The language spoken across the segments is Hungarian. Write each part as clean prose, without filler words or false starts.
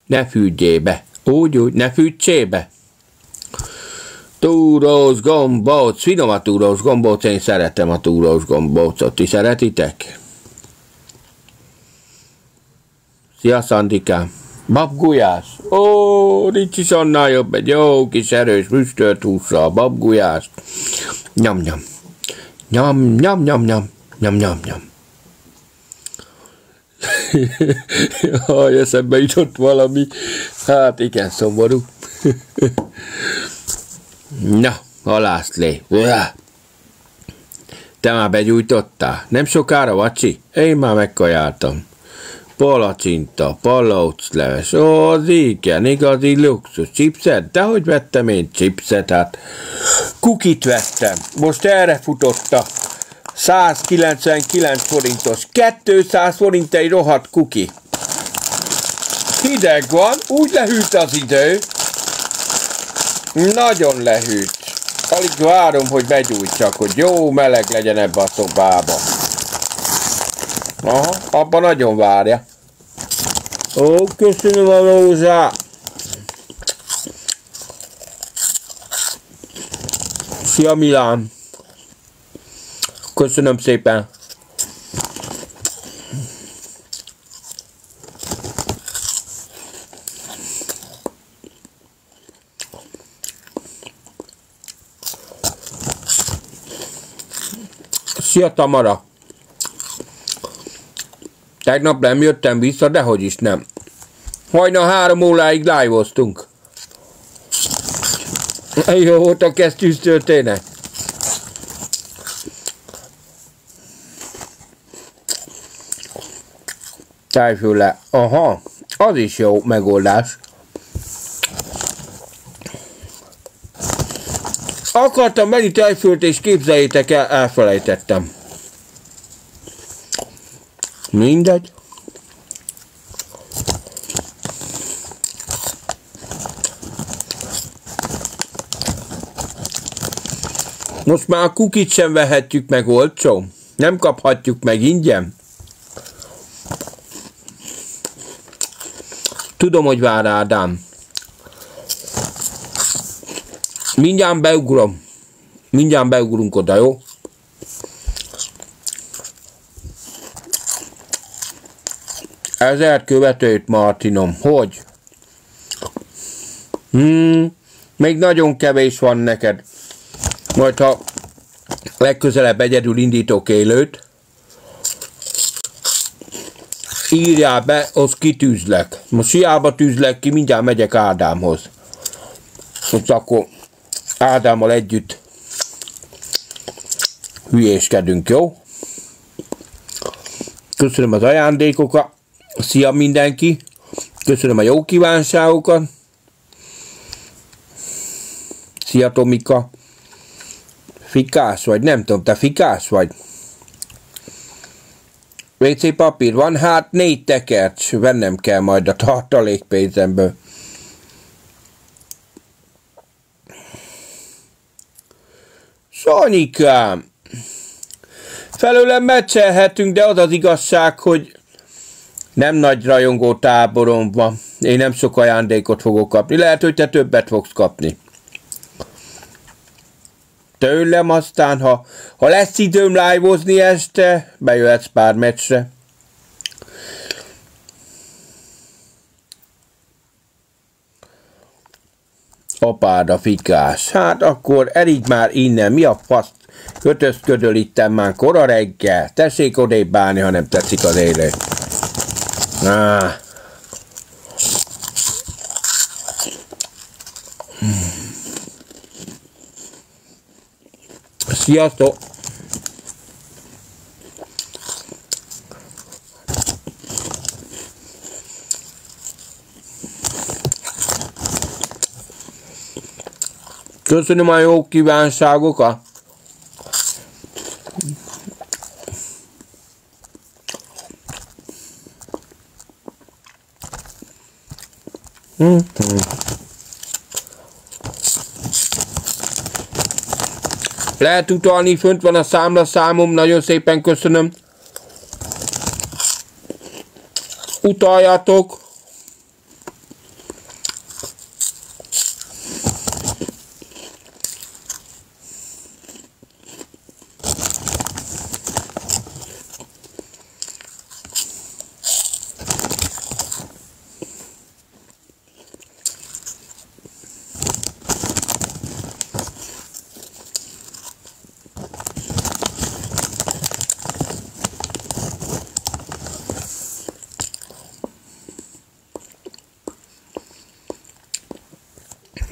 Ne fűgyél be. Úgy, ne fűtsél be. Túrós gombóc, finom a túrós gombóc, én szeretem a túrós gombócot. Ti szeretitek? Szia, Szandikám. Babgulyás. Ó, nincs is annál jobb, egy jó kis erős füstölt húsra a babgulyást. Nyam, nyam. Nyam, nyam, nyam, nyam. Nyam, nyam, nyam. Jaj, eszembe jutott valami. Hát igen, szomorú. Na, halászlé. Te már begyújtottál? Nem sokára, vacsi? Én már megkajáltam. Palacsinta, palaucleves, ó, az igen, igazi luxus. Chipset? Dehogy vettem én chipset, hát kukit vettem. Most erre futott a 199 forintos, 200 forint egy rohadt kuki. Hideg van, úgy lehűlt az idő. Nagyon lehűlt. Alig várom, hogy begyújtsak, hogy jó meleg legyen ebbe a szobába. Aha, abban nagyon várja. Ó, köszönöm a rózsát. Szia, Milán. Köszönöm szépen. Szia, Tamara. Tegnap nem jöttem vissza, dehogy is nem. Hajnal 3 óráig live-oztunk. Jó volt a kesztyűs történet. Tejfölle. Aha, az is jó megoldás. Akartam menni tejfölt, és képzeljétek el, elfelejtettem. Mindegy. Most már a kukit sem vehetjük meg olcsó. Nem kaphatjuk meg ingyen. Tudom, hogy vár Ádám. Mindjárt beugrom. Mindjárt beugrunk oda, jó? Ezer követőt, Martinom. Hogy? Még nagyon kevés van neked. Majd ha legközelebb egyedül indítok élőt, írjál be, az kitűzlek. Most hiába tűzlek ki, mindjárt megyek Ádámhoz. Most akkor Ádámmal együtt hülyéskedünk, jó? Köszönöm az ajándékokat. Szia mindenki. Köszönöm a jó kívánságokat. Szia, Tomika. Fikás vagy? Nem tudom, te fikás vagy? WC papír van? Hát 4 tekercs. Vennem kell majd a tartalékpénzemből. Sanyikám! Felőlem meccselhetünk, de az az igazság, hogy nem nagy rajongó táborom van. Én nem sok ajándékot fogok kapni. Lehet, hogy te többet fogsz kapni. Tőlem aztán, ha lesz időm live-ozni este, bejöhetsz pár meccsre. Apád a fikás. Hát akkor elígy már innen. Mi a fasz kötözködöl itten már kora reggel. Tessék odébb állni, ha nem tetszik az élő. Sziasztok! Köszönöm a jó kívánságokat! Lehet utalni, fönt van a számlaszámom, nagyon szépen köszönöm. Utaljatok.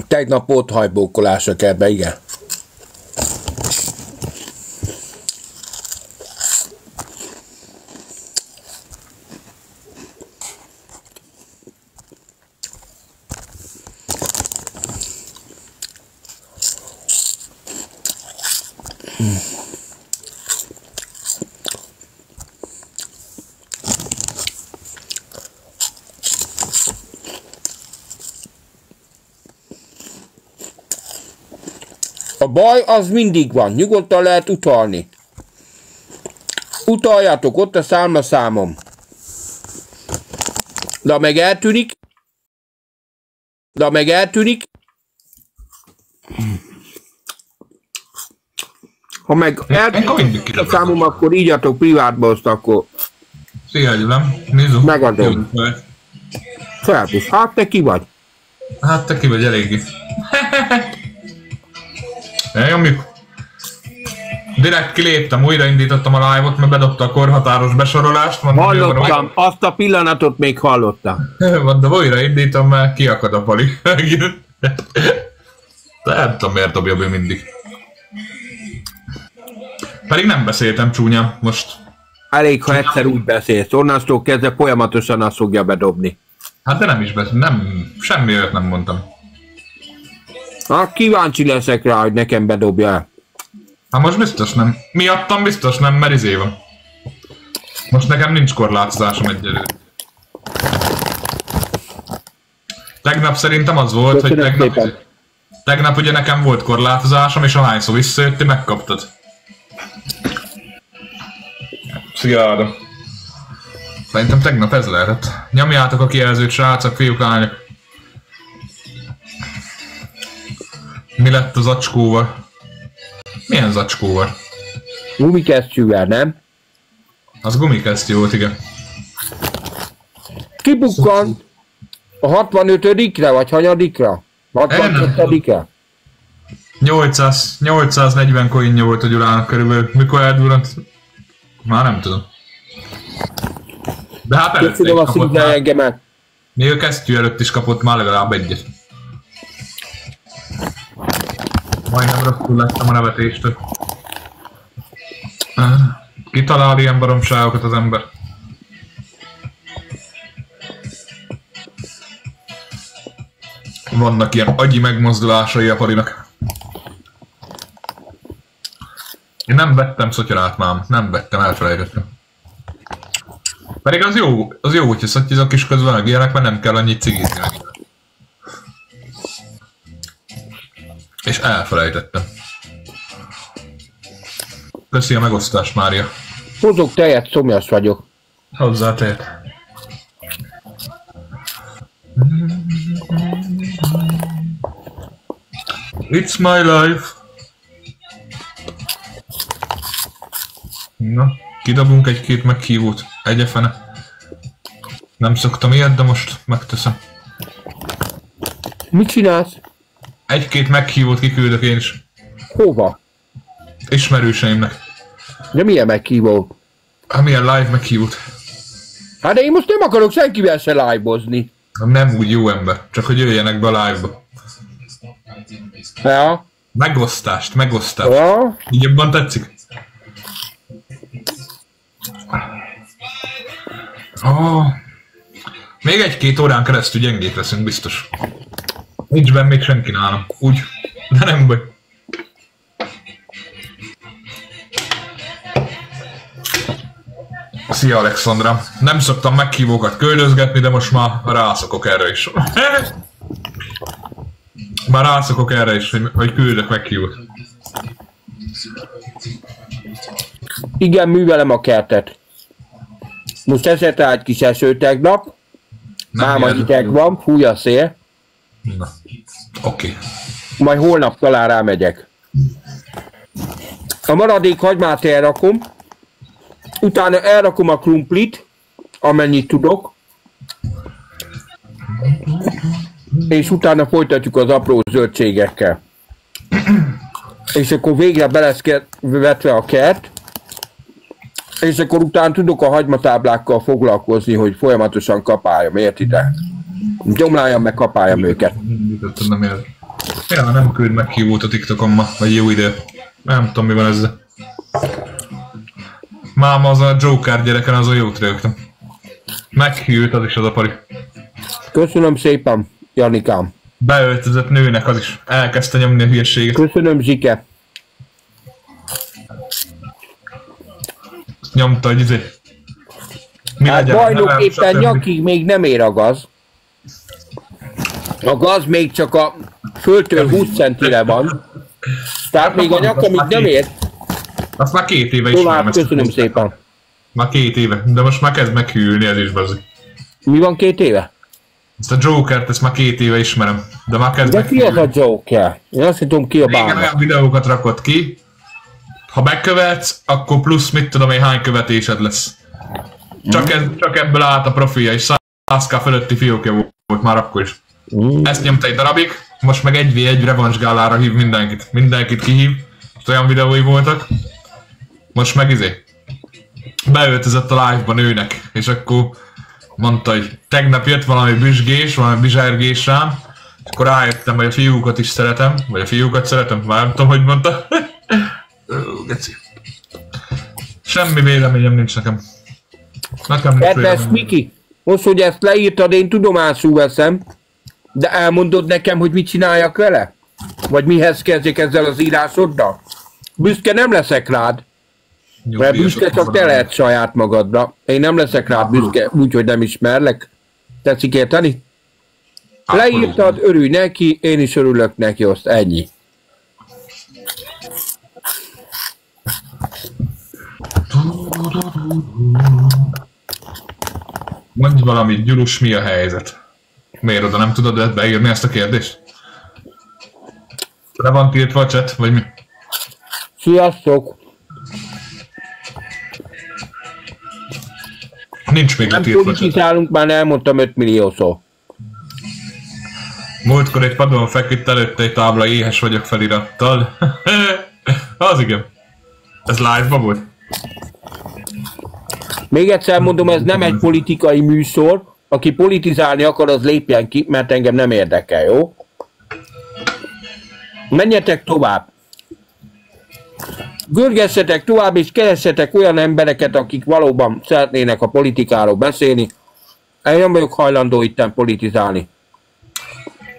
Tegnap volt hajbókolás a kertbe, igen. A baj az mindig van, nyugodtan lehet utalni. Utaljatok, ott a számom. De ha meg eltűnik, ha meg eltűnik a számom, akkor írjatok privátba, azt akkor szia, Gyulám. Nézzük. Megadom. Felbusz. Hát te ki vagy? Hát te ki vagy eléggé. Elnyomjuk. Direkt kiléptem, újraindítottam a live-ot, mert bedobta a korhatáros besorolást. Hallottam, azt a pillanatot még hallottam. Mondom, újraindítom, mert kiakad a pali. De nem tudom, miért dobja be mindig. Pedig nem beszéltem csúnyán most. Elég, ha egyszer úgy beszélsz, onnantól kezdve folyamatosan azt fogja bedobni. Hát de nem is beszéltem, semmi olyat nem mondtam. Hát kíváncsi leszek rá, hogy nekem bedobja el. Hát most biztos nem. Miattam biztos nem, mert izé van. Most nekem nincs korlátozásom egyelőre. Tegnap szerintem az volt, köszönöm, hogy tegnap ugye nekem volt korlátozásom, és ahányszor visszajötti, megkaptad. Szia, Ádám. Szerintem tegnap ez lehetett. Nyomjátok a kijelzőt, srácok, fiúk, lányok. Mi lett az zacskóval? Milyen zacskóval? Gumikesztyűvel, nem? Az gumikesztyű volt, igen. Kibukkant a 65-re, vagy hanyadikra? 62-re? 840 coinja volt a Gyulának körülbelül. Mikor eldurrant? Már nem tudom. De hát előtte is kapott már. Még a kesztyű előtt is kapott már legalább egyet. Majdnem rosszul lettem a nevetéstől. Kitalál ilyen baromságokat az ember. Vannak ilyen agyi megmozdulásai a palinak. Én nem vettem szotyarát már, nem vettem, elfelejtettem. Pedig az jó, hogyha szotyizok is közben meg ilyenek, mert nem kell annyit cigizni meg. És elfelejtettem. Köszi a megosztást, Mária. Hozok tejet, szomjas vagyok. Hozzá tejet. It's my life. Na, kidobunk egy-két meghívót. Egyefene. Nem szoktam ilyet, de most megteszem. Mit csinálsz? Egy-két meghívót kiküldök én is. Hova? Ismerőseimnek. De milyen meghívó? Hát milyen live meghívót? Hát de én most nem akarok senkivel se live-ozni. Nem úgy jó ember, csak hogy jöjjenek be a live-ba. Ja. Megosztást. Ja. Így jobban tetszik? Oh. Még egy-két órán keresztül gyengék leszünk, biztos. Nincs benn még senki nálam. Úgy. De nem baj. Szia, Alexandra. Nem szoktam meghívókat küldözgetni, de most már rászokok erre is. Már rászokok erre is, hogy küldök meghívót. Igen, művelem a kertet. Most esett rá egy kis eső tegnap. Máma hideg van, fúj a szél. Na, oké. Majd holnap talán rámegyek. A maradék hagymát elrakom. Utána elrakom a krumplit, amennyit tudok. És utána folytatjuk az apró zöldségekkel. És akkor végre be lesz vetve a kert. És akkor utána tudok a hagymatáblákkal foglalkozni, hogy folyamatosan kapáljam, értitek? Gyomláljam meg kapáljam őket. Ja, nem küld meg hívót a TikTokon ma, vagy jó idő. Nem tudom mi van ezzel. Máma az a Joker gyereken, azon jót rögtem. Meghűlt az is az a pari. Köszönöm szépen, Janikám. Beöltözött nőnek az is. Elkezdte nyomni a hülyeséget. Köszönöm, Zsike. Nyomta, hogy izé. Hát bajnok éppen nyakig még nem ér a gaz. A gaz még csak a földtől 20 centire van. Tehát még a nyakamig nem ér. Azt már 2 éve ismerem. Köszönöm szépen. Már 2 éve, de most már kezd meghűlni ez is, bazzi. Mi van 2 éve? Ezt a Jokert, ezt már 2 éve ismerem, de már kezd meghűlni. De ki az a Joker? Én azt hittem ki a bána. Régen olyan videókat rakott ki, ha megkövetsz, akkor plusz mit tudom én hány követésed lesz. Csak ebből állt a profilja, és 100k fölötti fiókja volt már akkor is. Ezt nyomta egy darabig, most meg 1v1 revanche gálára hív mindenkit. Mindenkit kihív, és olyan videói voltak. Most meg izé. Beöltözött a live-ba nőnek, és akkor mondta, hogy tegnap jött valami büzsgés, valami bizsergés rám, és akkor rájöttem, hogy a fiúkat is szeretem, vagy a fiúkat szeretem, már nem tudom, hogy mondta. Geci. Semmi véleményem nincs nekem. Kedves Miki, most, hogy ezt leírtad, én tudomásul veszem, de elmondod nekem, hogy mit csináljak vele? Vagy mihez kezdjek ezzel az írásoddal? Büszke nem leszek rád. Mert büszke csak te lehet saját magadra. Én nem leszek rád büszke, úgyhogy nem ismerlek. Tetszik érteni? Leírtad, örülj neki, én is örülök neki, azt ennyi. Mondj valamit, Gyurus, mi a helyzet? Miért oda nem tudod beírni ezt a kérdést? Le van tiltva a chat, vagy mi? Sziasztok! Nincs még letiltva a chat. Nem politizálunk, már elmondtam 5 milliószor. Múltkor egy padon feküdt előtte egy tábla, éhes vagyok felirattal. Az igen. Ez live-ba volt? Még egyszer mondom, ez nem egy politikai műsor. Aki politizálni akar, az lépjen ki, mert engem nem érdekel, jó? Menjetek tovább. Görgessetek tovább, és keressetek olyan embereket, akik valóban szeretnének a politikáról beszélni. Én nem vagyok hajlandó itten politizálni.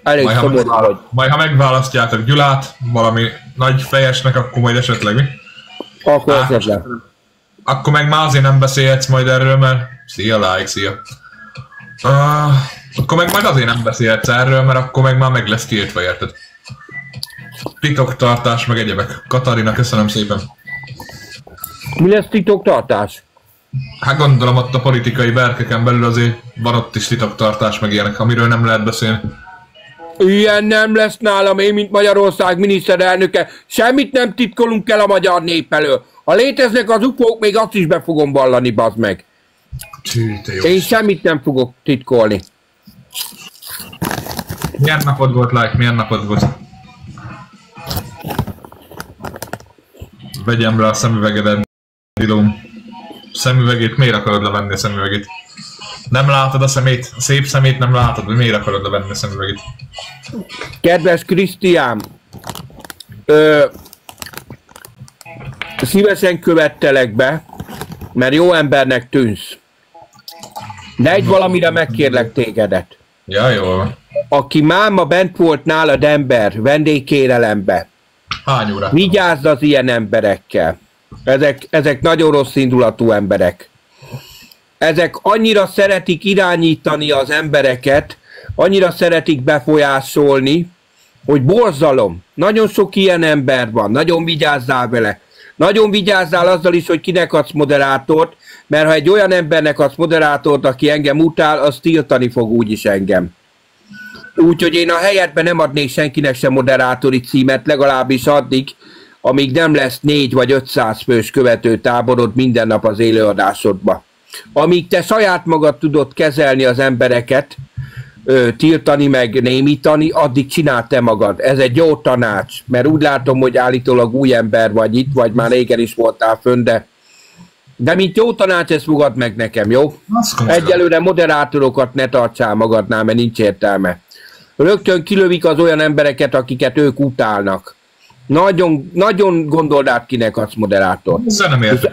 Elég szomorú vagy. Majd ha megválasztjátok Gyulát, valami nagy fejesnek, akkor majd esetleg mi? Akkor esetleg. Akkor meg már azért nem beszélhetsz majd erről, mert... Szia, like, szia. Akkor meg majd azért nem beszélhetsz erről, mert akkor meg már meg lesz tiltva, érted? Titoktartás, meg egyebek. Katarina, köszönöm szépen. Mi lesz titoktartás? Hát gondolom ott a politikai berkeken belül azért van ott is titoktartás, meg ilyenek, amiről nem lehet beszélni. Ilyen nem lesz nálam, én mint Magyarország miniszterelnöke. Semmit nem titkolunk el a magyar nép elől. Ha léteznek az ufók, még azt is be fogom vallani, bazd meg. Én semmit nem fogok titkolni. Milyen napod volt, like? Milyen napod volt? Vegyem le a szemüvegedet, Dilóm. Szemüvegét, miért akarod levenni a szemüvegét? Nem látod a szemét? A szép szemét nem látod, hogy miért akarod levenni a szemüvegét? Kedves Krisztián, szívesen követtelek be, mert jó embernek tűnsz. De egy valamire megkérlek tégedet. Ja, jól. Aki máma bent volt nálad ember, vendégkérelembe. Hány órát? Vigyázz az ilyen emberekkel. Ezek nagyon rossz indulatú emberek. Ezek annyira szeretik irányítani az embereket, annyira szeretik befolyásolni, hogy borzalom. Nagyon sok ilyen ember van, nagyon vigyázzál vele. Nagyon vigyázzál azzal is, hogy kinek adsz moderátort, mert ha egy olyan embernek adsz moderátort, aki engem utál, az tiltani fog úgyis engem. Úgyhogy én a helyedben nem adnék senkinek sem moderátori címet, legalábbis addig, amíg nem lesz 4 vagy 500 fős követőtáborod minden nap az élőadásodba. Amíg te saját magad tudod kezelni az embereket, tiltani meg némítani, addig csináld te magad. Ez egy jó tanács, mert úgy látom, hogy állítólag új ember vagy itt, vagy már régen is voltál fönn, de mint jó tanács, ezt fogad meg nekem, jó? Egyelőre moderátorokat ne tartsál magadnál, mert nincs értelme. Rögtön kilövik az olyan embereket, akiket ők utálnak. Nagyon gondold át, kinek adsz moderátort.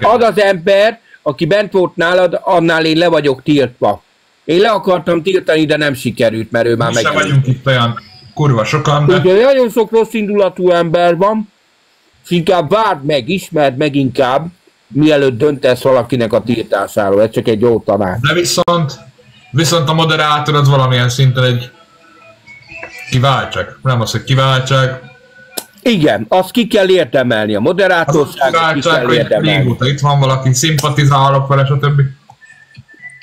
Az az ember, aki bent volt nálad, annál én le vagyok tiltva. Én le akartam tiltani, de nem sikerült, mert ő már meg. Mi sem vagyunk itt olyan kurva sokan, de... Ugye nagyon sok rossz indulatú ember van, és inkább várd meg, ismerd meg inkább, mielőtt döntesz valakinek a tiltásáról. Ez csak egy jó tanács. De viszont a moderátor az valamilyen szinten egy kiváltság. Nem az, hogy kiváltság. Igen, azt ki kell érdemelni, a moderátorságot ki kell érdemelni. Régóta itt van valaki, szimpatizálok vele, stb.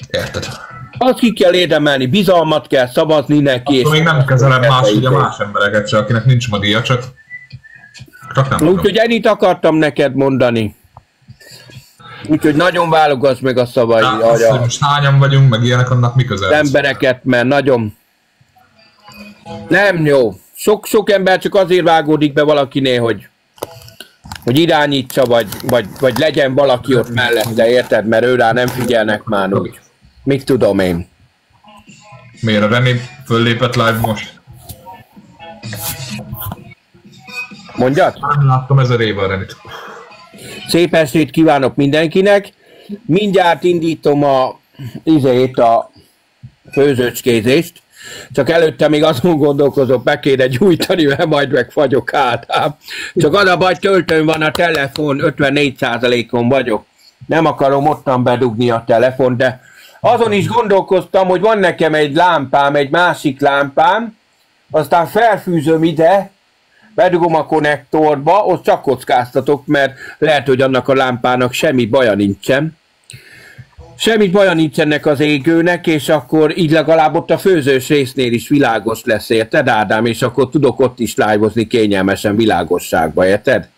Érted? Azt ki kell érdemelni, bizalmat kell szavazni neki. Akkor még nem kezelem más embereket se, akinek nincs modíja, csak nem. Úgyhogy ennyit akartam neked mondani. Úgyhogy nagyon válogass meg a szavai. Azt, hogy most hányan vagyunk, meg ilyenek, annak mi közel? Embereket, mert nagyon... Nem jó. Sok ember csak azért vágódik be valakinél, hogy irányítsa, vagy legyen valaki ott mellette, érted? Mert ő rá nem figyelnek már úgy. Mit tudom én? Miért a René föllépett live most? Mondjad? Nem láttam 1000 éve a Renit. Szép estét kívánok mindenkinek. Mindjárt indítom a főzőcskézést. Csak előtte még azon gondolkozom, meg kéne gyújtani, mert majd megfagyok át. Csak az a baj, töltőn van a telefon, 54%-on vagyok. Nem akarom ottan bedugni a telefon, de azon is gondolkoztam, hogy van nekem egy lámpám, egy másik lámpám, aztán felfűzöm ide, bedugom a konnektorba, ott csak kockáztatok, mert lehet, hogy annak a lámpának semmi baja nincsen. Semmi baja nincsenek az égőnek, és akkor így legalább ott a főzős résznél is világos lesz, érted, Ádám? És akkor tudok ott is live-ozni kényelmesen világosságba, érted?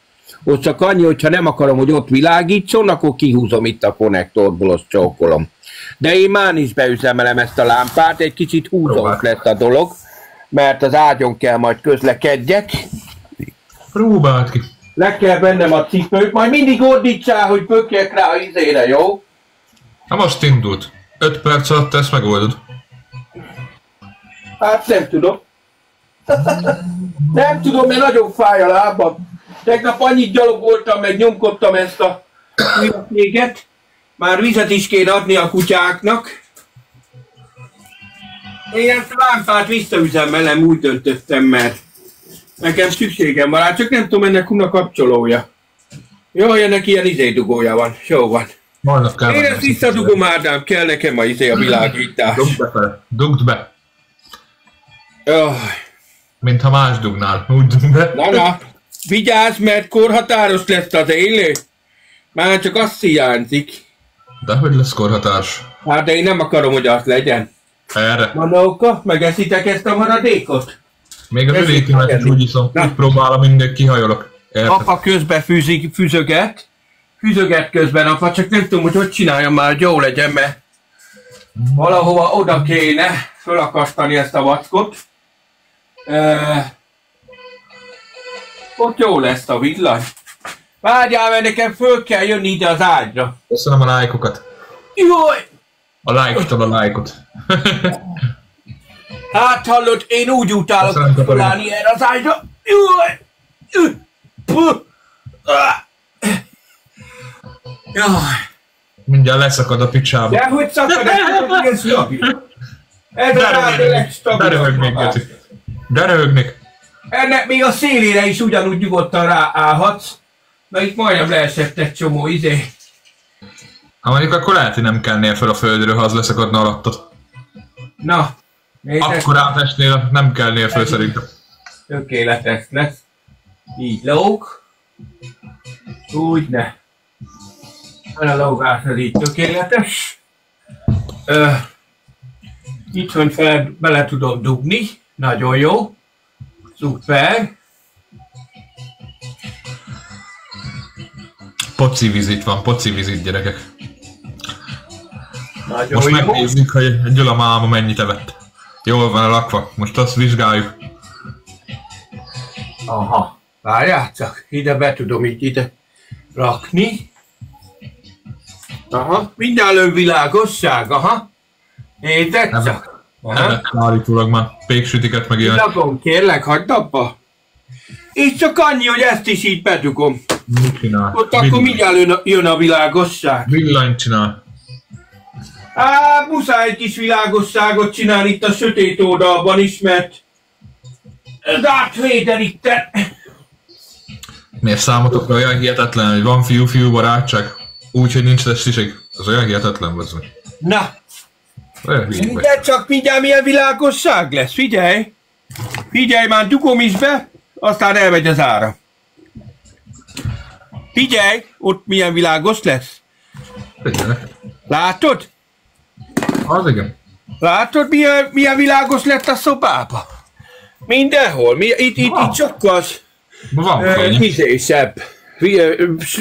Ott csak annyi, hogyha nem akarom, hogy ott világítson, akkor kihúzom itt a konnektorból, azt csókolom. De én már is beüzemelem ezt a lámpát, egy kicsit húzós lett a dolog, mert az ágyon kell majd közlekedjek. Próbáld ki. Le kell vennem a cipőt, majd mindig ordítsál, hogy pökjek rá a izére, jó? Na most indult. 5 perc alatt ezt megoldod. Hát nem tudom. Nem tudom, mert nagyon fáj a lábam. Tegnap annyit gyalogoltam, meg nyomkodtam ezt a véget. Már vizet is kéne adni a kutyáknak. Én ezt a lámpát visszaüzemelem, úgy döntöttem, mert nekem szükségem van rá, csak nem tudom, ennek a kapcsolója. Jaj, ennek ilyen dugója van, jó van. Én ezt visszadugom, Ádám, kell nekem a világítás. Dugd be. Jaj. Mintha más dugnál, úgy dugd be. Na, vigyázz, mert korhatáros lesz az élő. Már csak azt hiányzik. Dehogy lesz korhatárs. Hát de én nem akarom, hogy az legyen. Erre. Manóka, megeszitek ezt a maradékot? Még a ülékemet is úgy iszom, úgy próbálom, mindig kihajolok. Apa közben fűzöget közben apa, csak nem tudom, hogy csináljam már, hogy jó legyen, mert valahova oda kéne fölakasztani ezt a vackot. Ott jó lesz a villany. Várjál, mert nekem föl kell jönni ide az ágyra. Köszönöm a lájkokat. Jaj! A lájktól a lájkot. Hát hallod, én úgy utálok fölállni erre az ágyra. Jaj! Jaj! Mindjárt leszakad a picsába. De hogy szakad, ez stabil. Ez a rád stabil. De röhögnék. Ennek még a szélére is ugyanúgy nyugodtan ráállhatsz. Na itt majdnem leesett egy csomó izé. Ha mondjuk akkor lehet, hogy nem kelnél fel a földről, ha az leszakadna alattad. Na. Akkor átesnél, nem kelnél föl szerintem. Tökéletes lesz. Így lóg. Úgy ne. A lógás az így tökéletes. Itthon fel bele tudom dugni. Nagyon jó. Szuper. Poci vizit van, poci vizit, gyerekek. Nagyon most jó. megnézzük, hogy Gyula máma mennyit evett. Jól van a lakva, most azt vizsgáljuk. Aha, várjál csak, ide be tudom így ide rakni. Aha, mindjárt világosság, aha. Nézzek csak. Állítólag már péksütiket meg ilyen. Csillagom, kérlek, hagyd abba. És csak annyi, hogy ezt is így bedugom. Mit csinál? Ott akkor mindjárt jön a világosság. Villanyt csinál. Muszáj egy kis világosságot csinálni itt a sötét oldalban is, mert Darth Vader itt. Miért számotokra olyan hihetetlen, hogy van fiú-fiú barátság? Úgy, hogy nincs testiség? Az olyan hihetetlen vagy. Na, Olyan hülyék vagy. de csak mindjárt milyen világosság lesz, figyelj! Figyelj, már dugom is be, aztán elmegy az ára. Figyelj, ott milyen világos lesz. Figyelek. Látod? Az igen. Látod, milyen világos lett a szobába? Mindenhol. Itt sokkal hizésebb,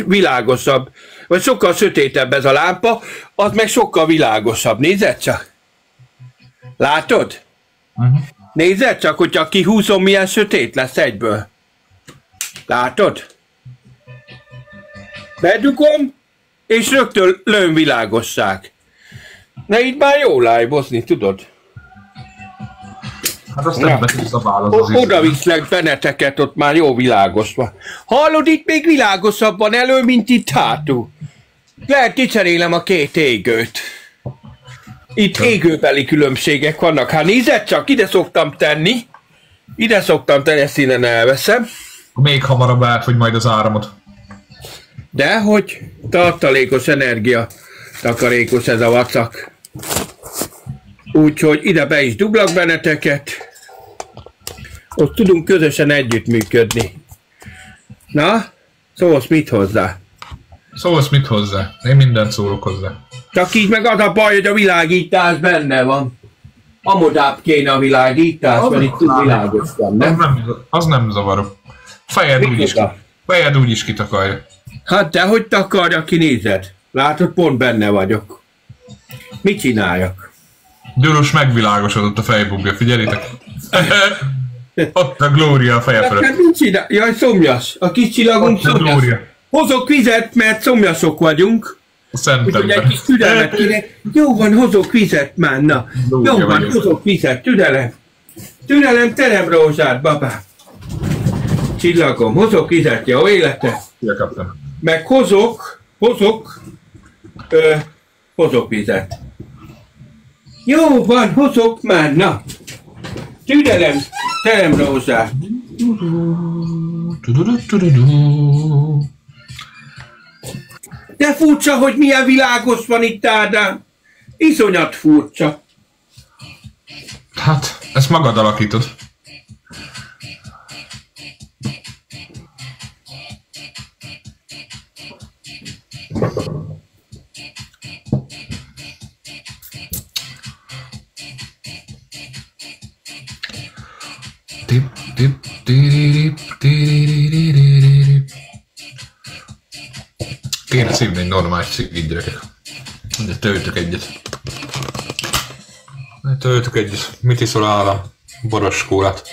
világosabb, vagy sokkal sötétebb ez a lámpa, az meg sokkal világosabb. Nézed csak? Látod? Nézed csak, hogyha kihúzom, milyen sötét lesz egyből. Látod? Bedugom, és rögtön lőn világosság. Na így már jó live-ozni, tudod? Hát azt nem is szabálod az Oda viszlek benneteket, ott már jó világos van. Hallod, itt még világosabb van elő, mint itt hátul. Lehet kicserélem a két égőt. Itt égőbeli különbségek vannak. Hát nézed csak, ide szoktam tenni. Ezt innen elveszem. Még hamarabb elfogy majd az áramot. Dehogy tartalékos energia. Takarékos ez a vacak. Úgyhogy ide be is dublak benneteket. Ott tudunk közösen együttműködni. Na, szólsz mit hozzá? Szólsz mit hozzá? Én mindent szólok hozzá. Csak így meg az a baj, hogy a világítás benne van. Amodább kéne a világítás, mert itt túl világos van, nem? Az nem zavaró. Fejed úgyis kitakarja. Hát dehogy takarja, kinézed. Látod, pont benne vagyok. Mit csináljak? Gyurus megvilágosodott a fejbugja, figyeljétek. Ott a Glória a feje fölött. Jaj, szomjas. A kis csillagunk szomjas. Hozok vizet, mert szomjasok vagyunk. Úgyhogy egy kis türelmet kéne. Jó van, hozok vizet már, na. Jó van, hozok vizet, türelem. Türelem, terem rózsát, babám. Csillagom, hozok vizet, jó élete? Meg hozok vizet. Jó van, hozok már, na. Türelem, terem rózsát. De furcsa, hogy milyen világos van itt, Ádám. Iszonyat furcsa. Hát, ezt magad alakítod. Kéne szívni egy normális cigit, gyerekek. De töltök egyet. Mit iszol állam? Boros kólát.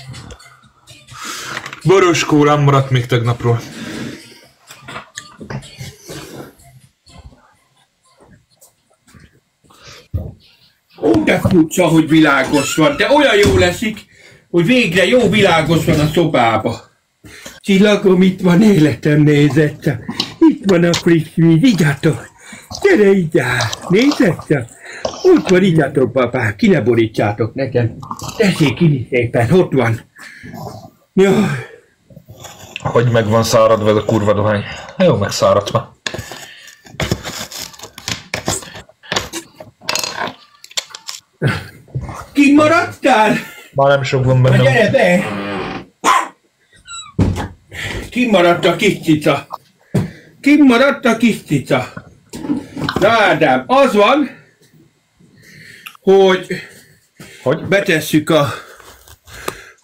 Boros kólám maradt még tegnapról. Ó, de furcsa, hogy világos van, de olyan jó leszik, hogy végre jó világos van a szobába. Csillagom, itt van életem, nézed csak. Itt van a friss víz, igyatok. Gyere, igyál, nézed csak. Ott van, igyatok, papám, ki ne borítsátok nekem. Tessék, inni szépen, ott van. Jaj. Hogy meg van száradva ez a kurva dohány. Jó, megszáradt ma. Ki maradtál? Már nem sok van bennem. Gyere be! Kimaradt a kis cica. Na Ádám, az van, hogy betesszük a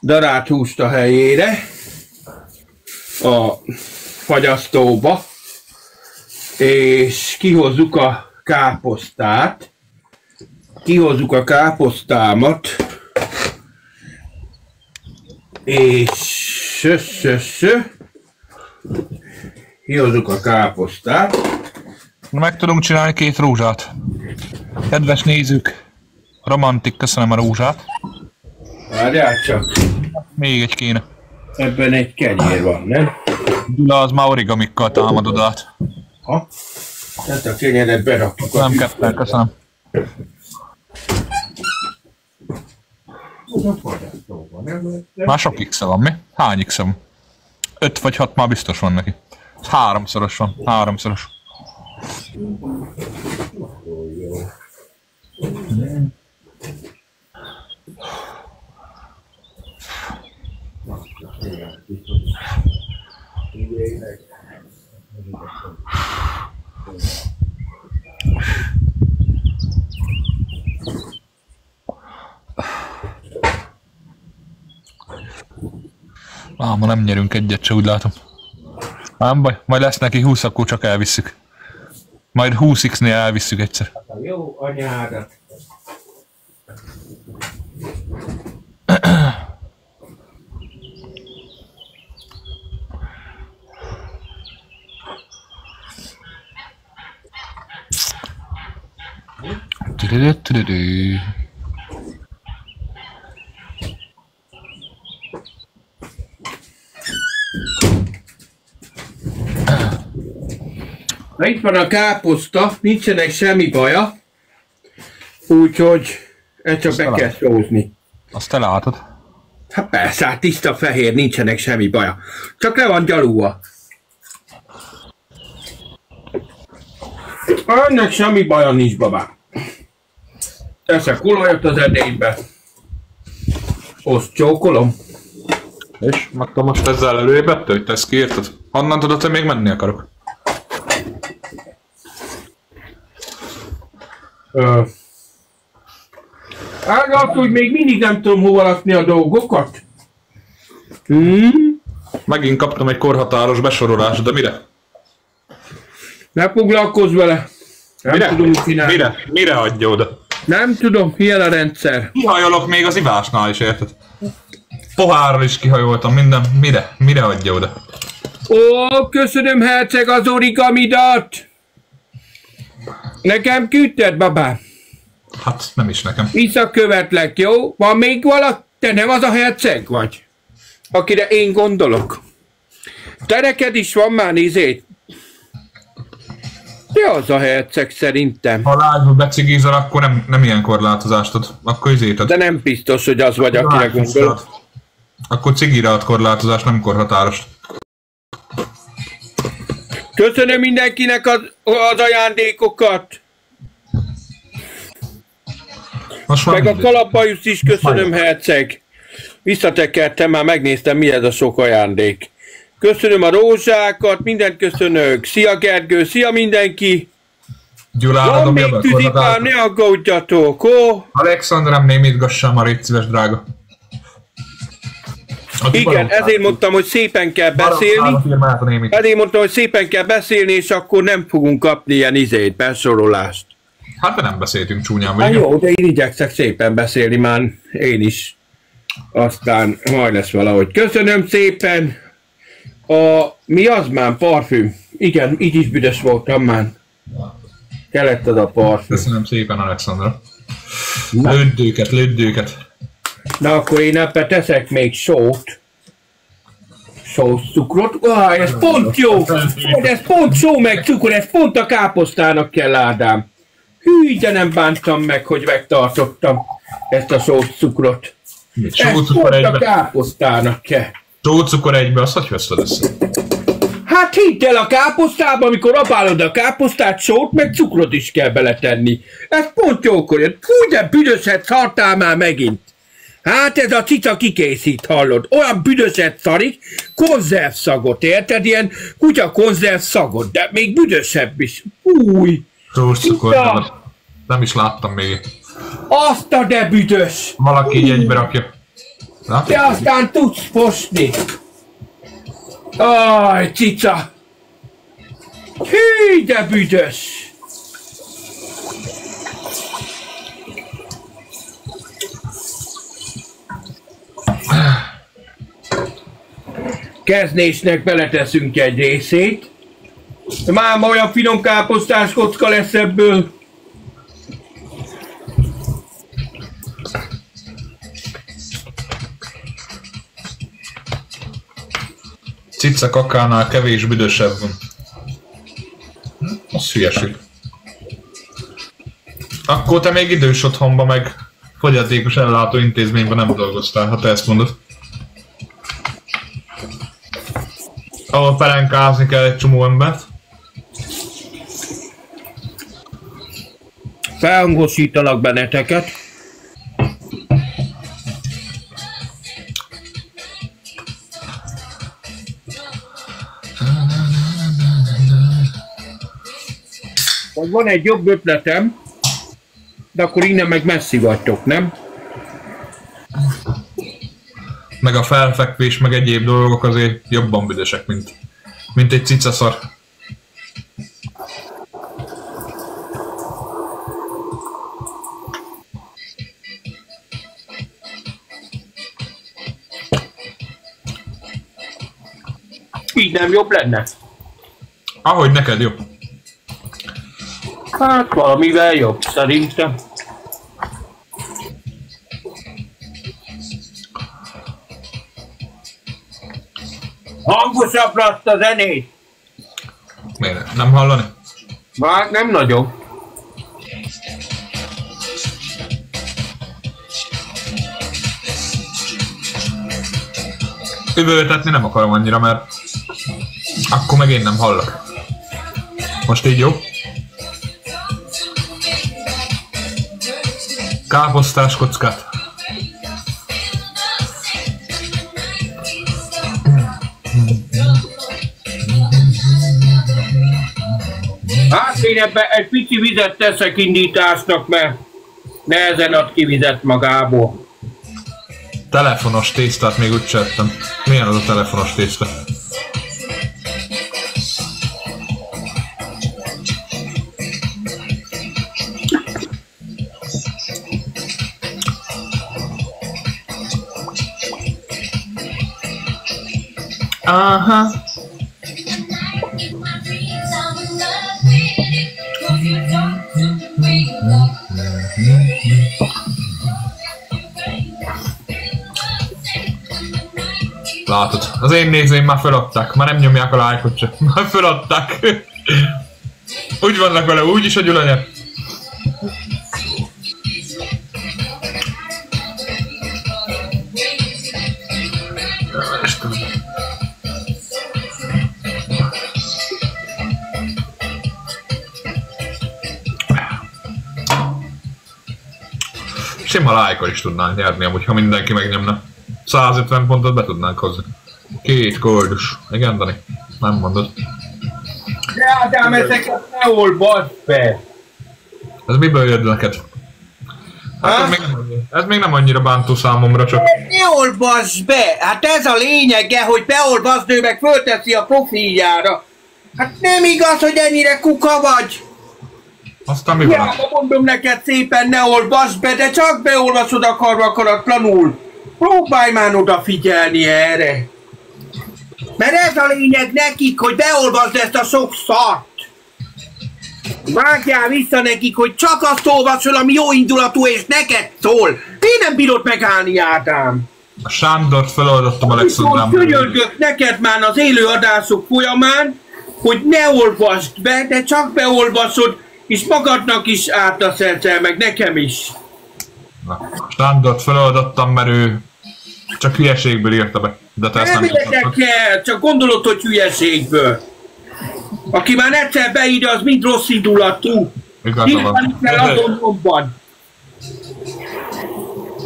darált húst a helyére, a fagyasztóba, és kihozzuk a káposztát. Kihozzuk a káposztámat, és kihozzuk a káposztát. Meg tudunk csinálni 2 rózsát. Kedves nézők, Romantik, köszönöm a rózsát. Várjál csak. Még egy kéne. Ebben egy kenyér van, nem? Gyula az már origamikkal támadod át. Ha? Tehát a kenyeret berakjuk. Nem kettel, köszönöm. Már sok X-e van, mi? Hány X-e van? 5 vagy 6 már biztos van neki. Ez 3-szoros van, 3-szoros. Ma nem nyerünk egyet se, úgy látom. Nem baj, majd lesz neki 20, akkor csak elvisszük. Majd 20x-nél elvisszük egyszer. Jó anyádat. Na itt van a káposzta, nincsenek semmi baja, úgyhogy ezt csak be kell sózni. Azt te látod? Hát persze, hát tiszta fehér, nincsenek semmi baja. Csak le van gyalulva. Ennek semmi baja nincs, babám. Teszek olajat az edénybe. Azt csókolom. És? Akkor most ezzel előébette, hogy te ezt kiírtad? Honnan tudod, hogy még menni akarok? Hát azt, hogy még mindig nem tudom hova rakni a dolgokat. Megint kaptam egy korhatáros besorolást, de mire? Ne foglalkozz vele. Nem Mire? tudom csinálni. Mire adja oda? Nem tudom, ilyen a rendszer. Kihajolok még az ivásnál is, érted? Pohárral is kihajoltam, minden. Mire adja oda? Ó, köszönöm, herceg, az origamidat. Nekem küldted, babám. Hát nem is nekem. Visszakövetlek, jó? Van még valaki? Te nem az a herceg vagy, akire én gondolok. Te neked is van már izét. Te az a herceg szerintem. Ha live-ba becigízel, akkor nem ilyen korlátozást ad. Akkor izéted. De nem biztos, hogy az vagy, akire gondolok. Akkor cigire ad korlátozást, nem korhatárost. Köszönöm mindenkinek az ajándékokat. Meg a kalapbajusz is köszönöm, herceg. Visszatekertem, már megnéztem, mi ez a sok ajándék. Köszönöm a rózsákat, mindent köszönök. Szia Gergő, szia mindenki. Gyulára Van még tüzipám, ne aggódjatok, ó? Alexandrám, némítgassál már, légy szíves, drága. Igen, ezért mondtam, hogy szépen kell beszélni. Ezért mondtam, hogy szépen kell beszélni, és akkor nem fogunk kapni ilyen besorolást. Hát de nem beszéltünk csúnyán, vagy? Hát jó, de én igyekszek szépen beszélni már, én is. Aztán majd lesz valahogy. Köszönöm szépen. Mi az már? Parfüm. Igen, így is büdös voltam már. Kellett az a parfüm. Köszönöm szépen, Alexandra. Lőd őket. Na akkor én ebbe teszek még sót. Sóscukrot. Ez pont jó! Ez pont só meg cukor, ez pont a káposztának kell, Ádám. Hű, de nem bántam meg, hogy megtartottam ezt a sóscukrot. Ez pont a káposztának kell. Sócukor egybe, azt hogy veszed össze? Hát hidd el, a káposztába, amikor abálod a káposztát, sót meg cukrot is kell beletenni. Ez pont jókor jön. Fú, de büdöset szartál már megint. Hát ez a cica kikészít, hallod? Olyan büdöset szarik, konzervszagot, érted? Ilyen kutya konzervszagot, de még büdösebb is. Új! Sócukor, nem is láttam még. Azt a de büdös! Valaki így egybe rakja. Te aztán tudsz fosni. Aj, cica! Hű, de büdös! Kezdésnek beleteszünk egy részét. Már olyan finom káposztás kocka lesz ebből. cica kakánál kevés büdösebb van. Az hülyeség. Akkor te még idős otthonba meg fogyatékos ellátó intézményben nem dolgoztál, ha te ezt mondod. Ahol pelenkázni kell egy csomó embert. Felhangosítalak benneteket. Van egy jobb ötletem, de akkor innen meg messzi vagytok, nem? Meg a felfekvés, meg egyéb dolgok azért jobban büdösek, mint egy cicaszar. Így nem jobb lenne? Ahogy neked jobb. Hát valamivel jobb, szerintem. Hangosabb lett a zenét! Miért? Nem hallani? Már nem nagyon. Üvöltetni nem akarom annyira, mert akkor meg én nem hallok. Most így jó? Káposztás kockát. Hát én ebben egy pici vizet teszek indításnak, mert nehezen ad ki vizet magából. Telefonos tésztát még úgy csettem. Milyen az a telefonos tészta? Aha. Látod, az én nézőim már feladták, már nem nyomják a lájkot csak, már feladták. Úgy vannak vele úgy is, hogy Gyula nyer. Sima lájkot is tudnánk nyerni amúgy, ha mindenki megnyomna. 150 pontot be tudnánk hozni. 2 koldus. Igen, Dani? Nem mondod. De Ádám, ezeket ne olvasd be! Ez miből jött neked? Hát ez még nem annyira bántó számomra, csak... Ne olvasd be! Hát ez a lényege, hogy beolvasd, ő meg fölteszi a profiljára. Hát nem igaz, hogy ennyire kuka vagy! Aztán mi van? Ja, mondom neked szépen, ne olvasd be, de csak beolvasod akaratlanul. Próbálj már odafigyelni erre. Mert ez a lényeg nekik, hogy beolvasd ezt a sok szart. Vágjál vissza nekik, hogy csak azt olvasol, ami jó indulatú és neked szól. Én nem bírod megállni, Ádám. A Sándort feloldottam Alexandrám. Könyörgök neked már az élő adások folyamán, hogy ne olvasd be, de csak beolvasod, és magadnak is átaszelszel, meg nekem is. Na, Sándort feloldottam, mert ő csak hülyeségből írta be. De te ezt nem érdekel, csak gondolod, hogy hülyeségből. Aki már egyszer beírja, az mind rossz indulatú. Igaza van.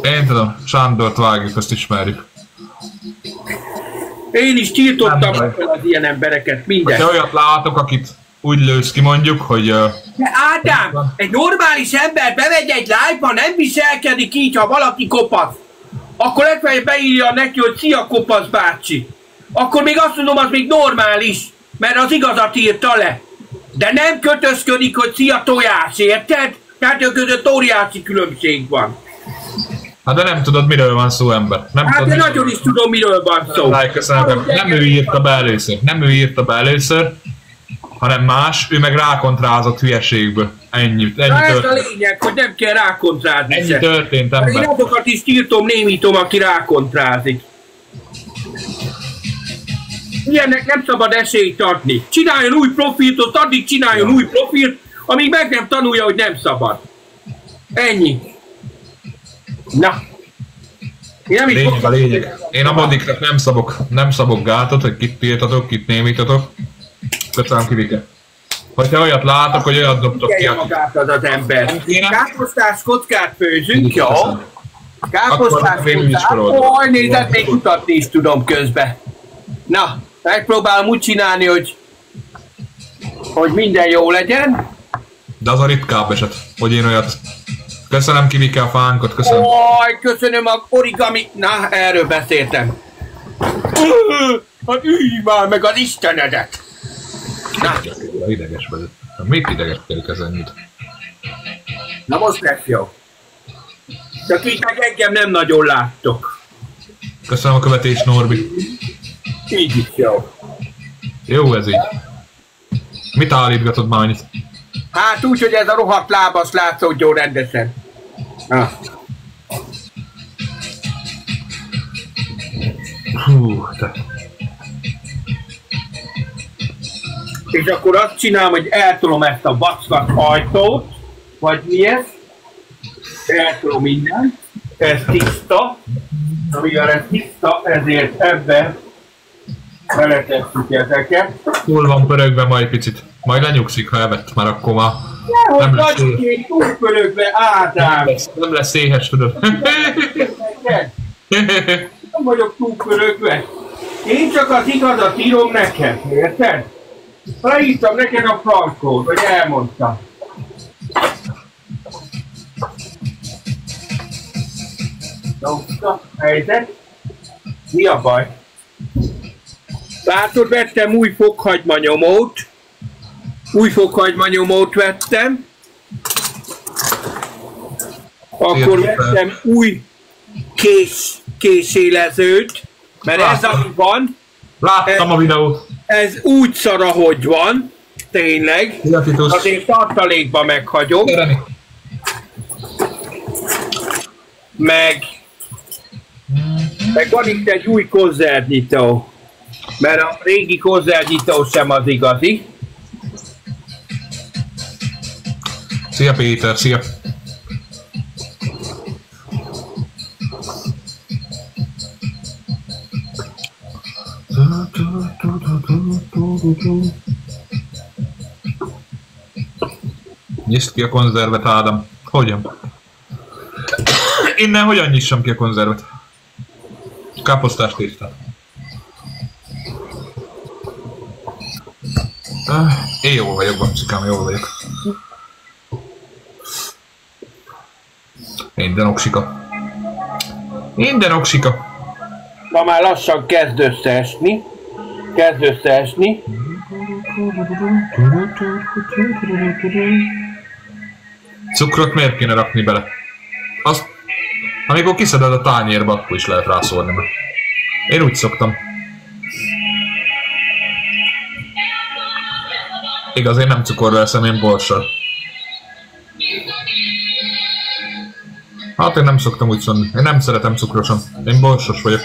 Én tudom, Sándort vágjuk, azt ismerjük. Én is tiltottam fel az ilyen embereket, minden. Ha olyat látok, akit úgy lősz ki mondjuk, hogy... De Ádám, egy normális ember bemegy egy live-ba, nem viselkedik így, ha valaki kopasz. Akkor legfeljebb beírja neki, hogy szia kopasz bácsi. Akkor még azt mondom, az még normális, mert az igazat írta le. De nem kötözködik, hogy szia tojás, érted? Tehát ő között óriási különbség van. Hát de nem tudod, miről van szó, ember. Nem hát tudod, de nagyon is tudom, miről van szó. Nem ő írta be először. Nem ő írta be először, hanem más, ő meg rákontrázott hülyeségből. Ennyi ez a lényeg, hogy nem kell rákontrázni. Ennyi történt, ember. Én azokat is tiltom, némítom, aki rákontrázik. Ilyennek nem szabad esélyt adni. Csináljon új profilt, ott addig csináljon új profilt, amíg meg nem tanulja, hogy nem szabad. Ennyi. Na. Lényeg a lényeg. Én a modiknak nem szabok gátot, hogy kit tiltatok, kit némítatok. Köszönöm, Kivike. Hogyha olyat látok, hogy olyat dobtok ki, magát az ember. Káposztás kockát főzünk, jó? Káposztás kockát. Oj, nézd, még kutatni is tudom közben. Na, megpróbálom úgy csinálni, hogy minden jó legyen. De az a ritkább eset, hogy én olyat. Köszönöm, Kivike, a fánkot, köszönöm. Oj, köszönöm a origami. Na, erről beszéltem. Hát ülj már meg az Istenedet. Na. Ideges vagyok. Mit idegeskedik ez ennyit? Na most lesz jó. Csak így meg engem nem nagyon láttok. Köszönöm a követést, Norbi. Így is jó. Jó ez így. Mit állítgatod már annyit? Hát úgy, hogy ez a rohadt lábas látszódjon rendesen. Na. Hú, te. És akkor azt csinálom, hogy eltolom ezt a vackat ajtót, vagy mi ez? Eltolom mindent. Ez tiszta. Amivel ez tiszta, ezért ebbe beletesszük ezeket. Túl van pörögve majd picit. Majd lenyugszik, ha evett, már akkor már nem lesz éhes. Túl pörögve, Ádám. Nem lesz éhes, tudod. Nem vagyok túl pörögve. Én csak az igazat írom neked, érted? Leírtam neked a frankót, vagy elmondtam. Na, helyzet? Mi a baj? Látod, vettem új fokhagymanyomót. Új fokhagymanyomót vettem. Akkor vettem új késélezőt, mert ez ami van. Láttam a videót. Ez úgy szar, ahogy van, tényleg. Azért tartalékba meghagyom. Meg van itt egy új konzervnyitó. Mert a régi konzervnyitó sem az igazi. Szia Péter, szia! Nyisd ki a konzervet, Ádám. Hogyan? Innen hogyan nyissam ki a konzervet? Káposztás tésztát. Én jól vagyok, babcikám, jól vagyok. Minden oksika. Minden oksika. Ma már lassan kezd összeesni. Kezd összeesni. Cukrot miért kéne rakni bele? Azt, amikor kiszeded a tányérba, akkor is lehet rászórni be. Én úgy szoktam. Igaz, én nem cukorral eszem, én borssal. Hát én nem szoktam úgy szólni. Én nem szeretem cukrosan. Én borsos vagyok.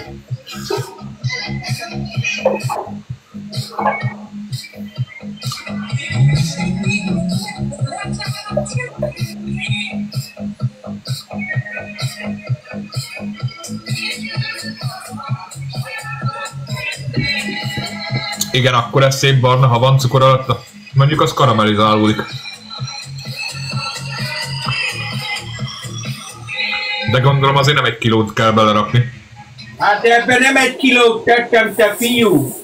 Igen, akkor ez szép barna, ha van cukor alatta. Mondjuk az karamellizálódik. De gondolom azért nem 1 kilót kell belerakni. Hát ebben nem 1 kilót tettem, te fiú!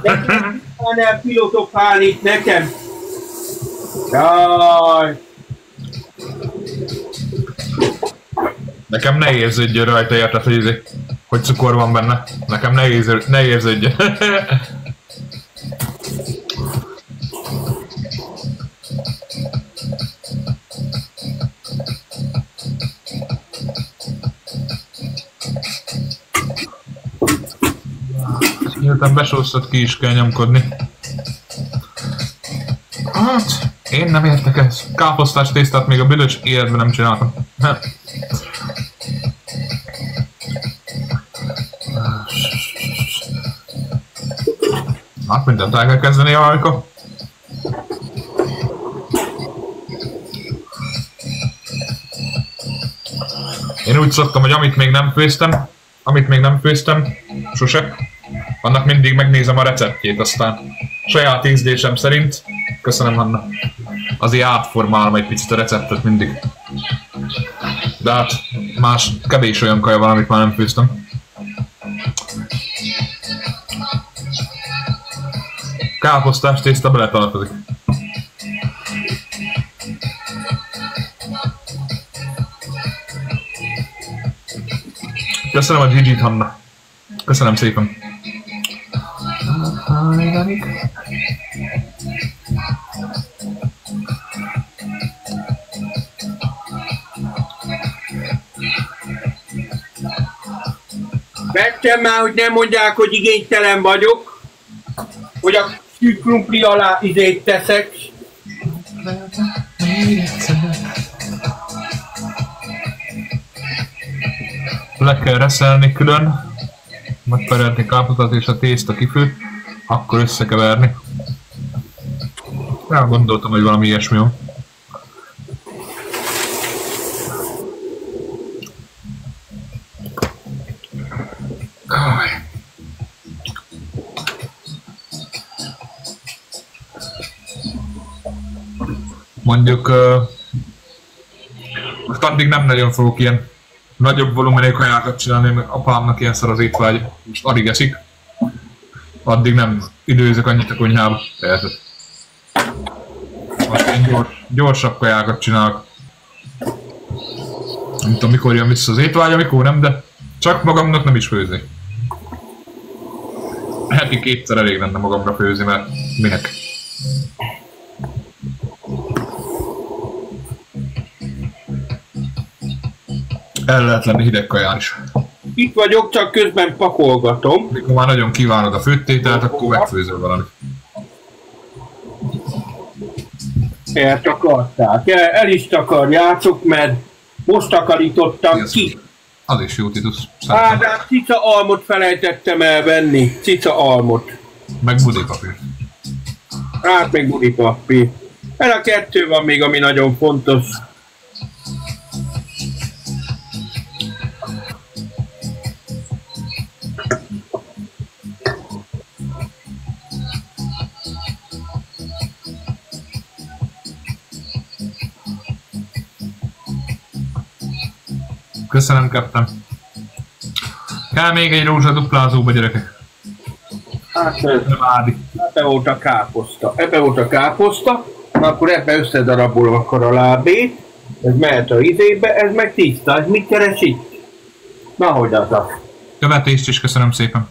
Nekem nem filozofál itt nekem! Jaj! Nekem ne érződjön rajta, érted, hogy cukor van benne. Nekem ne érződjön. Miután besóztat, ki is kell nyomkodni. Hát, én nem értek ezt. Káposztás tésztát még a büdös életben nem csináltam. Hát mindent el kell kezdeni valamikor. Én úgy szoktam, hogy amit még nem főztem, sose, annak mindig megnézem a receptjét, aztán saját ízlésem szerint, köszönöm Hanna, azért átformálom egy picit a receptet mindig. De hát más kevés olyan kaja van, amit már nem főztem. Káposztás tészta beletartozik. Köszönöm a Gigi-t, Hanna. Köszönöm szépen. Vettem már, hogy nem mondják, hogy igénytelen vagyok, hogy a szűk krumpli alá izét teszek. Le kell reszelni külön, megperelni káposztát és a tészta kifőt, akkor összekeverni. Gondoltam, hogy valami ilyesmi van. Mondjuk most addig nem nagyon fogok ilyen nagyobb volumenű kajákat csinálni, mert apámnak ilyen szar az étvágy, most alig eszik. Addig nem időzök annyit a konyhába. Érted? Most én gyorsabb kajákat csinálok. Nem tudom, mikor jön vissza az étvágy, amikor nem, de csak magamnak nem is főzni. Heti kétszer elég lenne magamra főzni, mert minek? El lehet lenni hideg kaján is. Itt vagyok, csak közben pakolgatom. Mikor már nagyon kívánod a főttételt, akkor megfőzöl valamit. Eltakarták. El is takarjátok, mert most takarítottam ki. Az is jó titus. Hát, de cica almot felejtettem elvenni. Cica almot. Meg budipapír. Hát meg budipapír. Ez a kettő van még, ami nagyon fontos. Köszönöm, Captain. Kell még egy rózsa duplázóba, gyerekek. Hát ebbe volt a káposzta. Akkor ebbe összedarabolom akkor a lábét. Ez mehet a izébe, ez meg tiszta. Ez mit keres itt? Na, hogy az a... Követést is köszönöm szépen.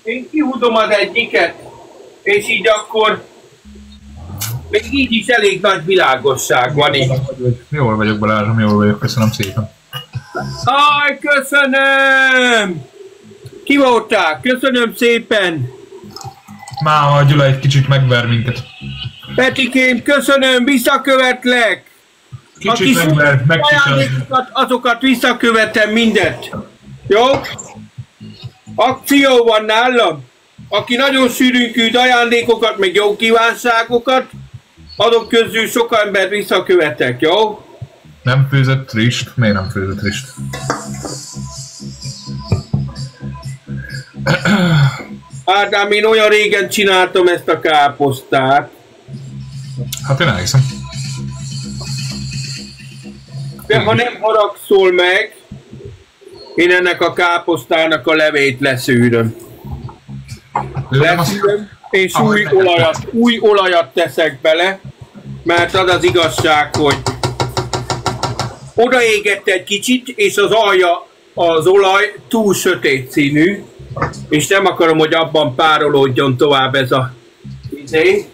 Én kihúzom az egyiket, és így akkor még így is elég nagy világosság van itt. Jól vagyok, Balázsom, jól vagyok, köszönöm szépen. Aj, köszönöm! Ki voltál? Köszönöm szépen! Máma, Gyula egy kicsit megver minket. Petikém, köszönöm, visszakövetlek! Kicsit megver, azokat visszakövetem mindet. Jó? Akció van nálam. Aki nagyon sűrűn küld ajándékokat, meg jó kívánságokat, azok közül sok embert visszakövetek, jó? Nem főzött rist? Miért nem főzött rist? Ádám, én olyan régen csináltam ezt a káposztát. Hát én elhiszem. De ha nem haragszol meg, én ennek a levét leszűröm. Leszűröm, és új olajat teszek bele, mert az az igazság, hogy odaégett egy kicsit, és az alja, az olaj túl sötét színű, és nem akarom, hogy abban párolódjon tovább ez a izé.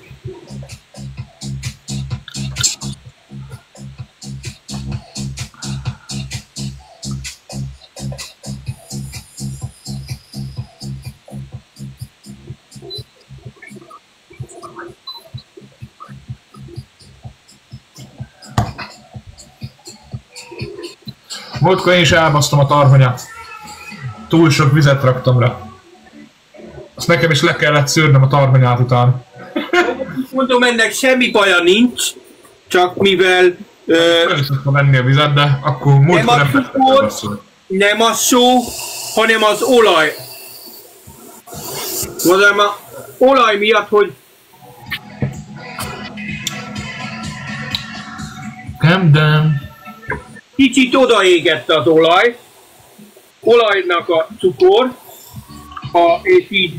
Múltkor én is elbasztom a tarhonyát. Túl sok vizet raktam rá. Azt nekem is le kellett szűrnem a tarhonyát után. Mondom, ennek semmi baja nincs, csak mivel... El is szoktam venni a vizet, de akkor múltkor nem vettem. Nem a só, hanem az olaj. Mondom, az olaj miatt, hogy... Calm down. Kicsit odaégett az olaj. Olajnak a cukor. És így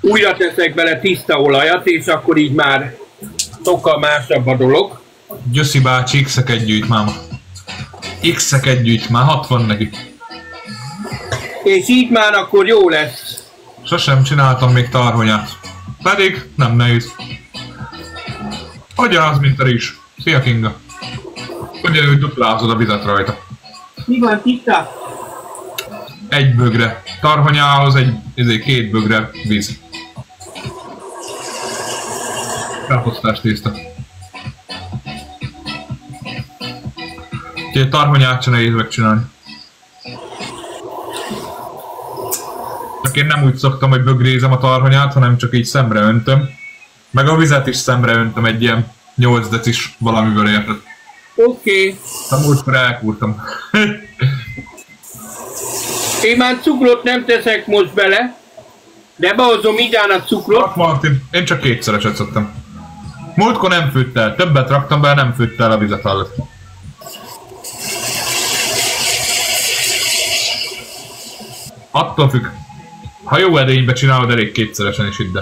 újra teszek bele tiszta olajat, és akkor így már sokkal másabb a dolog. Gyöszi bácsi X-eket gyűjt máma. X-eket gyűjt, már 60 neki. És így már akkor jó lesz. Sosem csináltam még tarhonyát. Pedig nem nehéz. Ugyanaz, mint a rizs. Szia Kinga. Ugyanúgy duplázod a vizet rajta. Mi van tiszta? Egy bögre. Tarhonyához két bögre víz. Elhoztás tészta. Úgyhogy tarhonyát se nehéz megcsinálni. Csak én nem úgy szoktam, hogy bögrézem a tarhonyát, hanem csak így szemre öntöm. Meg a vizet is szemre öntöm egy ilyen 8 decis valamiből, érted? Oké. De múltkor elkúrtam. Én már cukrot nem teszek most bele, de behozom idán a cukrot. Martin, én csak kétszereset szoktam. Múltkor nem főtt el, többet raktam be, nem főtt el a vizet alatt. Attól függ. Ha jó edénybe csinálod, elég kétszeresen is idd.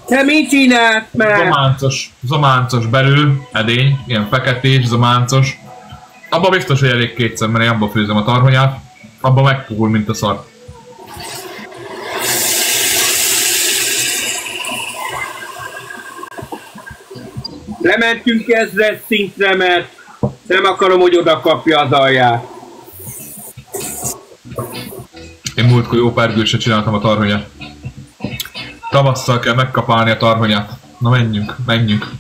Te mit csinálsz már? Zománcos belül, edény, ilyen feketés, zománcos. Abba biztos, hogy elég kétszer, mert én abba főzöm a tarhonyát. Abba megpuhul, mint a szar. Lementünk ezres szintre, mert nem akarom, hogy oda kapja az alját. Én múltkor jó pár csináltam a tarhonyát. Tavasszal kell megkapálni a tarhonyát. Na menjünk, menjünk.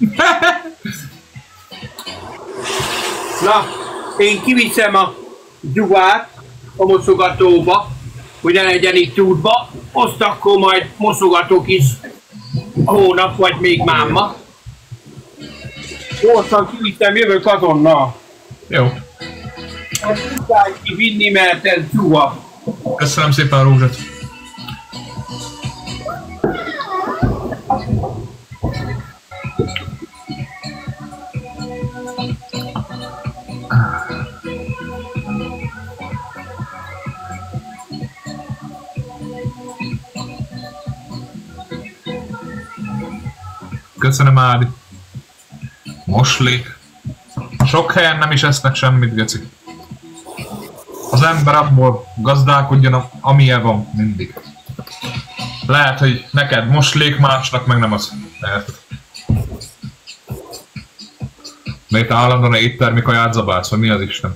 Na, én kiviszem a gyuvát a mosogatóba, hogy ne legyen itt útba. Azt akkor majd mosogatok is hónap, vagy még máma. Gyorsan kiviszem, jövök azonnal. Jó. Ezt tudják kivinni, mert ez gyuva. Köszönöm szépen a rózsat. Köszönöm, Ádi. Moslék. Sok helyen nem is esznek semmit, geci. Az ember abból gazdálkodjon, amilyen van mindig. Lehet, hogy neked moslék, másnak meg nem az. Lehet. Miért állandóan éttermi kaját zabálsz, vagy mi az Isten?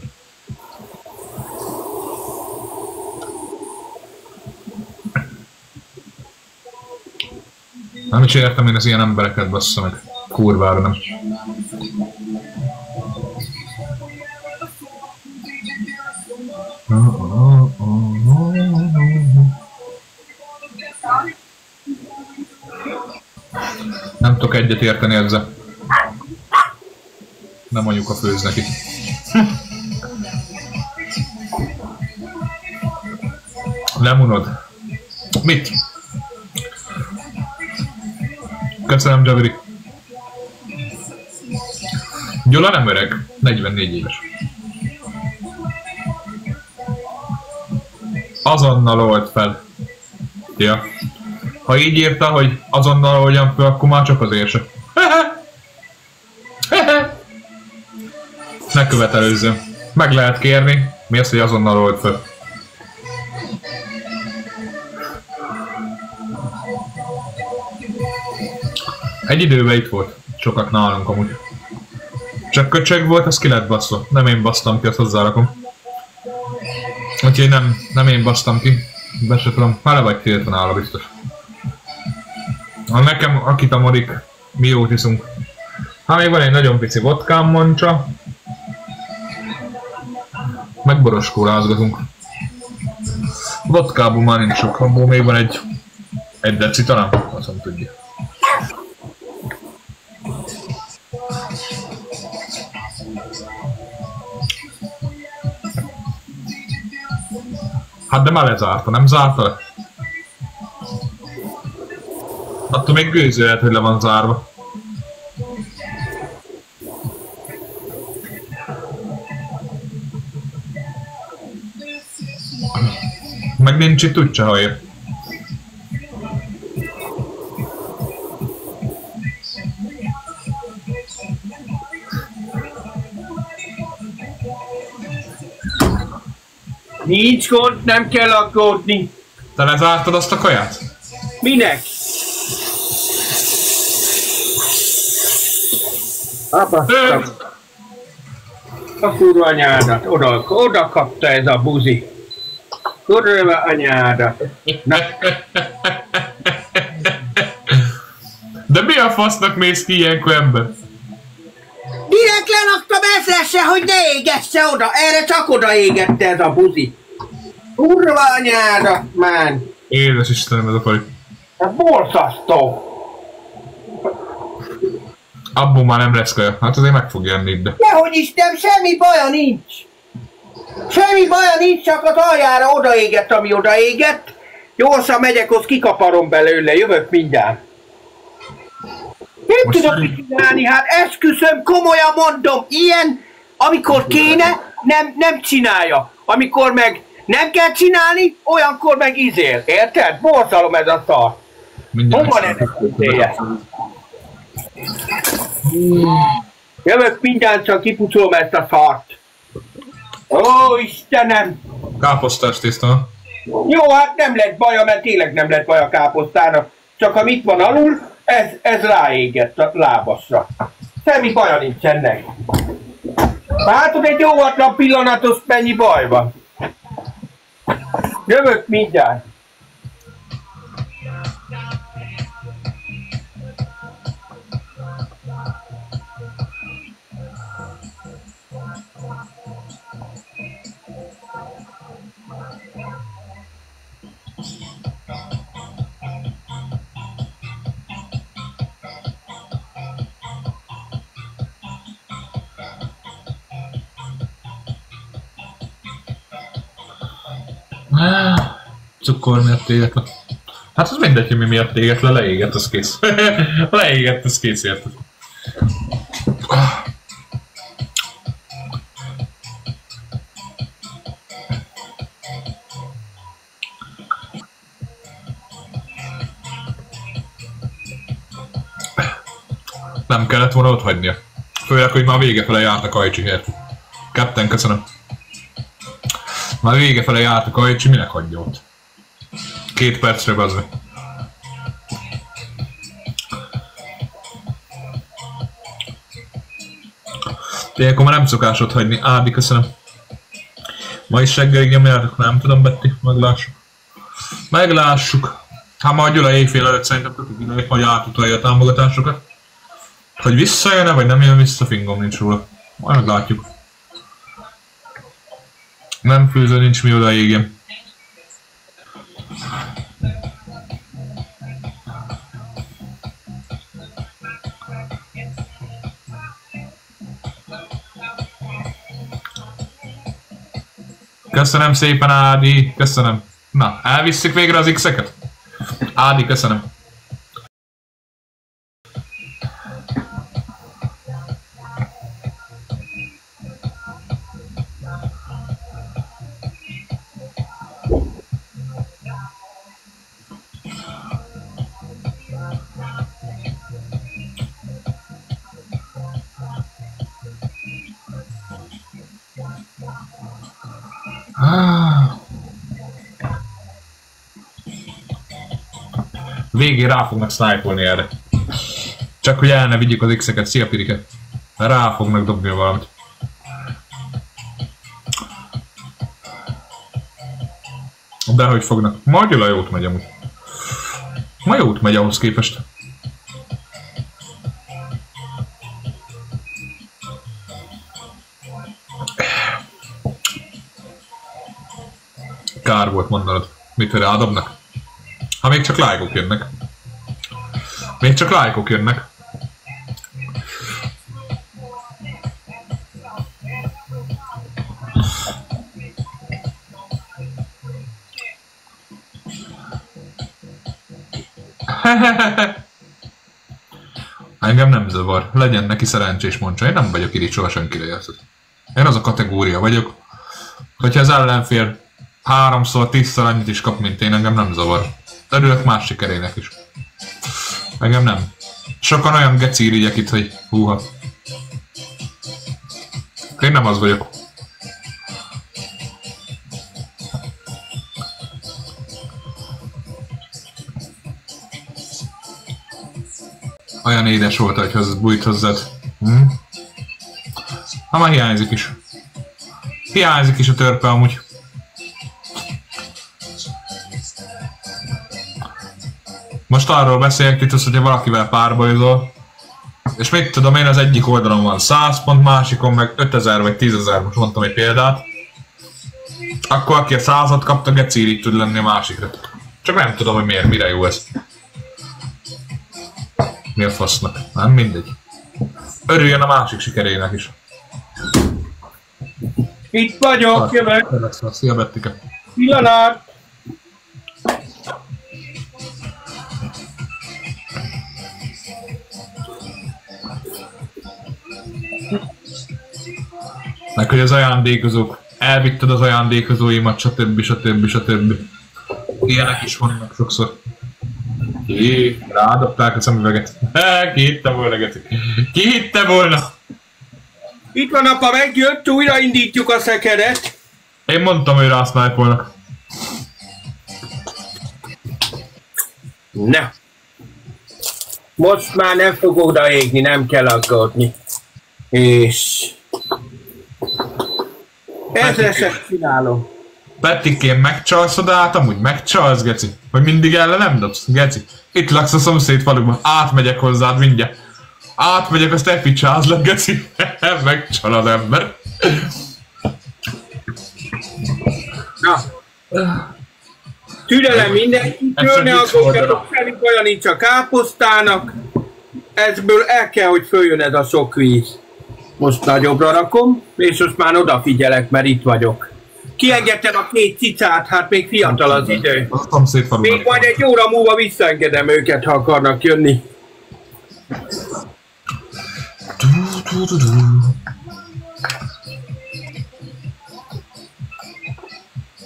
Nem is értem én az ilyen embereket, bassza meg. Kurvára nem. Nem tudok egyet érteni ezzel. Nem anyuka főz neki. Nem unod. Mit? Köszönöm, Javiri. Gyula nem öreg, 44 éves. Azonnal old fel. Ja. Ha így írta, hogy azonnal oldjam fel, akkor már csak azért se. Ne követelőzzön. Meg lehet kérni. Mi az, hogy azonnal old fel? Egy időben itt volt. Sokat nálunk amúgy. Csak köcsög volt, az ki lett basszva. Nem én basztam ki, azt hozzárakom. Úgyhogy nem én basztam ki. Be se tudom. Már le vagy tiltva nála biztos. Ha nekem, akit a modik, mi jót iszunk. Ha még van egy nagyon pici vodkám, Moncsa. Meg boroskórázgatunk. Vodkából már nincs sok, abból még van egy deci talán, azt nem tudja. Hát de már lezárta, nem zárta le? Attól még gőző lehet, hogy le van zárva. Meg nincs itt úgyse hallja. Nincs gond, nem kell aggódni. Te lezártad azt a kaját? Minek? Apa, a kurva anyádat, oda kapta ez a buzi. Kurva anyádat. De mi a fasznak mész ki ilyenkor ember? Direkt lenaktam ezresse, hogy ne égesse oda. Erre csak oda égette ez a buzi. Kurva anyádat, man. Édes Istenem, ez a faj. Ez borzasztó. Abból már nem lesz kaja. Hát azért meg fog jönni ide. Dehogy Isten, semmi baja nincs. Semmi baja nincs, csak az aljára odaégett, ami odaégett. Gyorsan megyek, ott kikaparom belőle, jövök mindjárt. Nem tudok mit csinálni, hát esküszöm, komolyan mondom, ilyen, amikor kéne, nem csinálja. Amikor meg nem kell csinálni, olyankor meg izél, érted? Borzalom ez a szar. Hol van ez a izéje? Jövök mindjárt, csak kipucolom ezt a szart. Ó, Istenem! Káposztás tészta. Jó, hát nem lett baja, mert tényleg nem lett baj a káposztának. Csak amit van alul, ez ráégett a lábasra. Semmi baja nincs ennek. Látod, egy óvatlan pillanatos mennyi baj van. Jövök mindjárt. Cukor miatt égett le. Hát az mindegy, hogy mi miatt égett le, leégett, az kész. Leégett, az kész, érted. Nem kellett volna ott hagynia. Főleg, hogy már vége fele járt a kajcsi, érted. Captain, köszönöm. Már vége fele járt a kajcsi, minek hagyja ott? 2 percre bazd meg. Ilyenkor már nem szokás ott hagyni. Ádi, köszönöm. Ma is reggelig nyomjátok, nem tudom, Betty, meglássuk. Meglássuk. Hát majd Gyula éjfél előtt szerintem kötődik, hogy átutalja a támogatásokat. Hogy visszajön-e, vagy nem jön vissza, fingom nincs róla. Majd meglátjuk. Nem főző, nincs mi oda égjen. Köszönöm szépen, Ádi, köszönöm. Na, elvisszük végre az X-eket? Ádi, köszönöm. Végén rá fognak snipe-olni erre. Csak hogy el ne vigyük az X-eket. Szia, Pirike. Rá fognak dobni valamit. De hogy fognak? Ma Gyula jót megy amúgy. Ma jót megy ahhoz képest. kár volt mondanod. Mit rádobnak? Ha még csak lájkok jönnek. Még csak lájkok jönnek. Engem nem zavar. Legyen neki szerencsés moncsa. Én nem vagyok irigy soha senkire, érted? Én az a kategória vagyok, hogyha az ellenfél 3-szor, 10-szer annyit is kap, mint én, engem nem zavar. Örülök más sikerének is. Engem nem. Sokan olyan geci irigyek itt, hogy húha. Én nem az vagyok. Olyan édes volt, hogy bújt hozzád. Ha már hiányzik is. Hiányzik is a törpe amúgy. Most arról beszéljek, Titus, hogyha valakivel párbajozol, és mit tudom én, az egyik oldalon van 100 pont, másikon meg 5000 vagy 10.000, most mondtam egy példát. Akkor aki a 100-at kapta, geci irigy tud lenni a másikra. Csak nem tudom, hogy miért, mire jó ez. Mi a fasznak? Nem mindegy. Örüljön a másik sikerének is. Itt vagyok, jövök. Szia, Bettike. Pillanat. Meg hogy az ajándékozók, elvitted az ajándékozóimat, stb. Ilyenek is vannak sokszor. Rádobták a szemüveget. Ki hitte volna, Geci? Ki hitte volna? Itt van apa, megjött, újraindítjuk a szekeret. Én mondtam, hogy rásznájpolnak. Na. Most már nem fog odaégni, nem kell aggódni. És... ezreset csinálom. Pettikén megcsalszod át, amúgy megcsalsz, Geci? Vagy mindig ellenem dobsz, Geci? Itt laksz a szomszéd faluban, átmegyek hozzád mindjárt. Átmegyek, azt elpicsázlak, Geci. Megcsalad ember. Na. Türelem mindenkitől, ne aggódjatok, semmi baja nincs a káposztának. Ezből el kell, hogy följön ez a sok víz. Most nagyobbra rakom, és most már odafigyelek, mert itt vagyok. Kiengedtem a 2 cicát, hát még fiatal az idő. Még majd 1 óra múlva visszaengedem őket, ha akarnak jönni.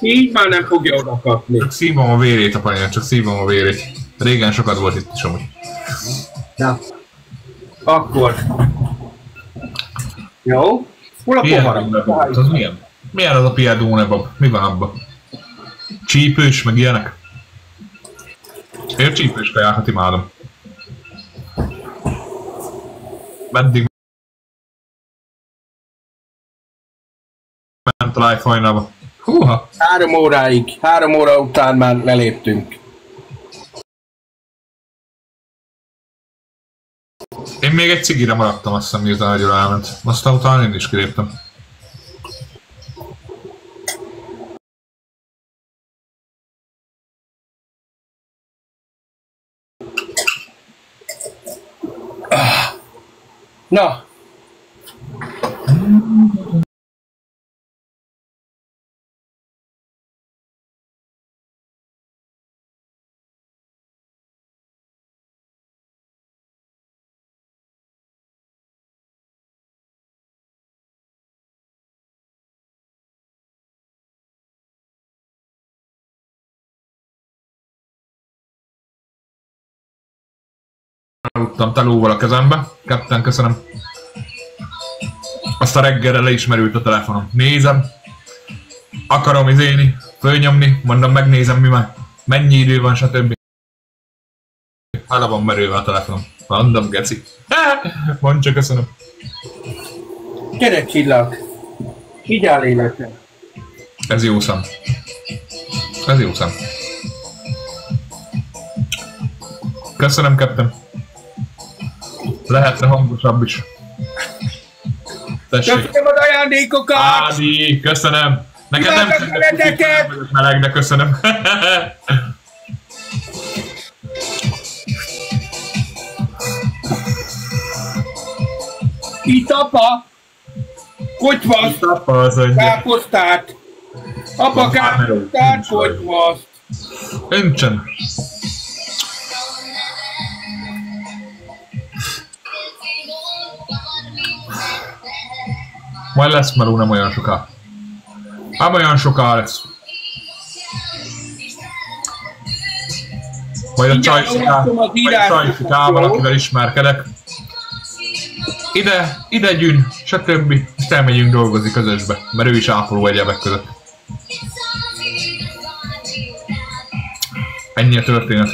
Így már nem fogja oda kapni. Csak szívom a vérét, apanyám, csak szívom a vérét. Régen sokat volt itt is amúgy. Na. Akkor. Jó. Hol a poharam? Az milyen? Milyen az a Pierdone bab? Mi van abban? Csípős, meg ilyenek? Én a csípős kajákat imádom. Meddig ment a live hajnalba? Húha! 3 óráig. 3 óra után már leléptünk. Én még egy cigire maradtam, azt hiszem, miután a Gyula elment. Aztán utána én is kiléptem. Na. Aludtam telóval a kezembe. Ketten, köszönöm. Azt a reggelre leismerült a telefonom. Nézem. Akarom izéni, fölnyomni, mondom, megnézem, mi már. Mennyi idő van, stb. Hala van merülve a telefonom. Mondom, Geci. Mondd csak, köszönöm. Gyere, csillag. Így áll életem. Ez jó szem. Ez jó szem. Köszönöm, Captain. Lehetne hangosabb is. Tessék. Köszönöm az ajándékokat! Ádi, köszönöm. Neked nem vagyok meleg, de köszönöm. Itt apa! Kotyvasz! Itt apa az anyja. Káposztát! Apa káposztát, kotyvasz! Öntsen! Majd lesz meló nem olyan soká. Ám olyan soká lesz. Majd a csajsikával, akivel ismerkedek. Ide gyűn, stb. És elmegyünk dolgozni közösbe, mert ő is ápoló egyebek között. Ennyi a történet.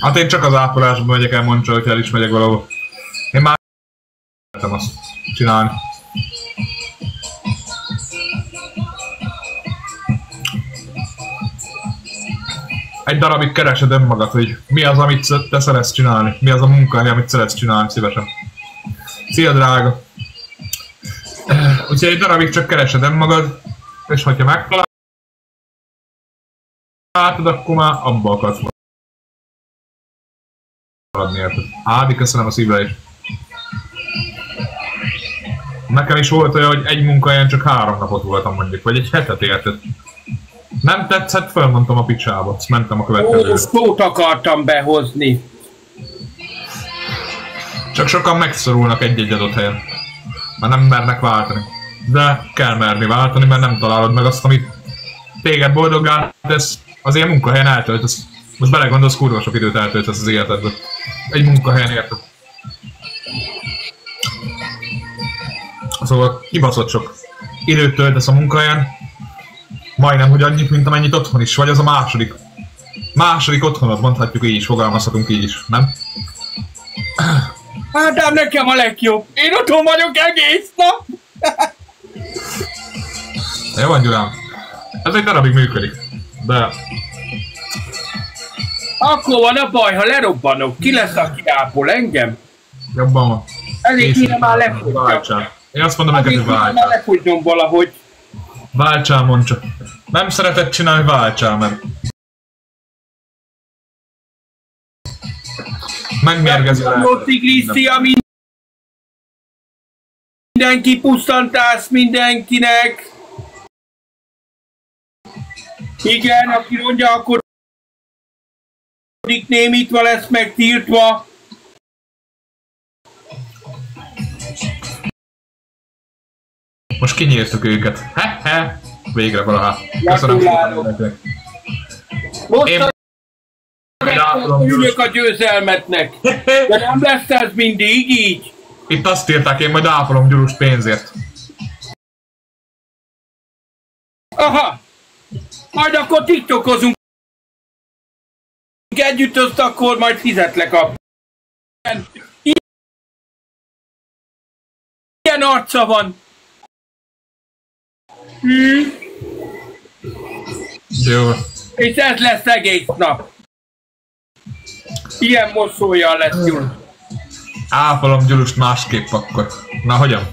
Hát én csak az ápolásban megyek el, mondja, hogy el is megyek valahol. Én már szeretem azt csinálni. Egy darabig keresed önmagad, hogy mi az, amit te szeretsz csinálni, mi az a munkahely, amit szeretsz csinálni szívesen. Szia, drága! Úgyhogy egy darabig csak keresed önmagad, és hogyha megtalálod, akkor már abba akarsz maradni, érted? Ádi, köszönöm a szíveit. Nekem is volt olyan, hogy egy munkahelyen csak 3 napot voltam mondjuk, vagy egy hetet, érted? Nem tetszett, felmondtam a picsába, azt mentem a következőre. Ó, szót akartam behozni. Csak sokan megszorulnak egy-egy adott helyen. Már nem mernek váltani. De kell merni váltani, mert nem találod meg azt, amit téged boldoggá tesz, az ilyen munkahelyen eltöltesz. Most belegondolsz, kurva sok időt eltöltesz az életedbe. Egy munkahelyen, érted? Szóval kibaszott sok időt töltesz a munkahelyen. Majdnem, hogy annyit, mint amennyit otthon is, vagy az a második otthonod, mondhatjuk így is, fogalmazhatunk így is, nem? Hát nekem a legjobb. Én otthon vagyok egész nap. Jó van, Gyurám. Ez egy darabig működik, de... Akkor van a baj, ha lerobbanok. Ki lesz, aki ápol engem? Jobban van. Elég kéne már lefogynom. Én azt mondom neked, hogy váltsál. Már lefogynom valahogy. Váltsál, mondd csak. Nem szereted csinálni, váltsál, mert... Megmérgezi a Jó tigrisztia, mindenki pusztantász mindenkinek. Igen, aki mondja, akkor némítva lesz megtiltva. Most kinyírtuk őket. He-he! Végre valaha. Köszönöm szépen. Most ülök a győzelmetnek. De nem lesz ez mindig így. Itt azt írták, én majd ápolom Gyurus pénzért. Aha! Majd akkor tiktokozunk együtt, azt akkor majd fizetlek a... Ilyen arca van. Jó. És ez lesz egész nap. Ilyen mosollyal lesz Gyurus. Ápolom Gyurust másképp akkor. Na hogyan?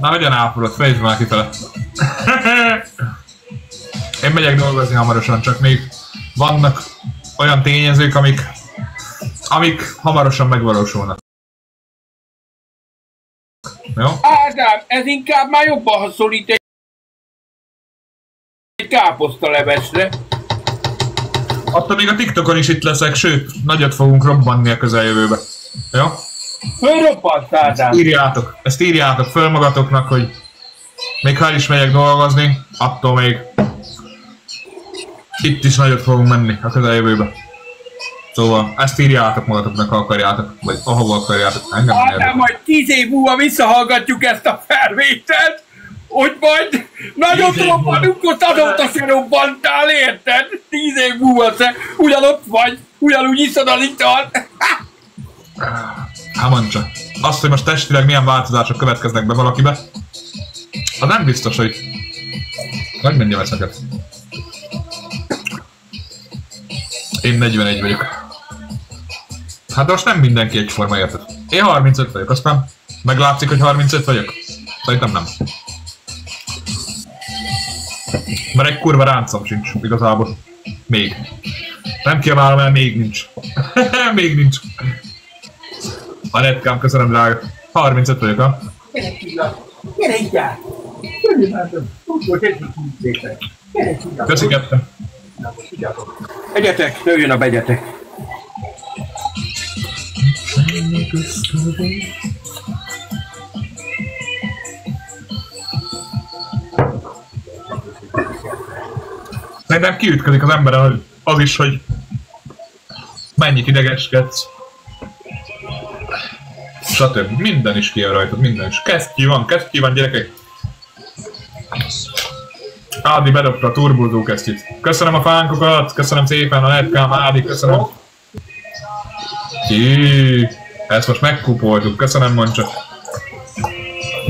Na hogyan ápolod? Fejtsd már kifele. Én megyek dolgozni hamarosan, csak még vannak olyan tényezők, amik hamarosan megvalósulnak. Jó? Ádám, ez inkább már jobban hasonlít egy káposztalevesre. Attól még a TikTokon is itt leszek, sőt, nagyot fogunk robbanni a közeljövőbe. Jó? Fölroppansz, Ádám. Ezt írjátok föl magatoknak, hogy még ha is megyek dolgozni, attól még itt is nagyot fogunk menni a közeljövőbe. Szóval ezt írjátok magatoknak, ha akarjátok, vagy ahova akarjátok. Engem Ádám, majd 10 év múlva visszahallgatjuk ezt a felvételt, hogy majd nagyot robbanunk, ott azóta se robbantál, érted? 10 év múlva se, ugyanott vagy, ugyanúgy iszod az italt. Hát mondd csak. Azt, hogy most testileg milyen változások következnek be valakibe, az nem biztos, hogy... Hogy mondjam ezt neked? Én 41 vagyok. Hát most nem mindenki egyforma, érted? Én 35 vagyok, aztán meglátszik, hogy 35 vagyok. Szerintem nem. Mert egy kurva ráncom sincs, igazából. Még. Nem kiabálom el, még nincs. Még nincs. A netkám, köszönöm drága. 35 vagyok, ha? Gyere így át! Köszi, kettem. Egyetek, nőjön a begyetek. Szerintem kiütközik az emberen az is, hogy mennyit idegeskedsz. Stb. Minden is kijön rajtad, minden is. Kesztyű van gyerekek. Ádi bedobta a turbózó kesztyűt. Köszönöm a fánkokat, köszönöm szépen a netkám, Ádi, köszönöm. Ezt most megkupoltuk, köszönöm Moncsa.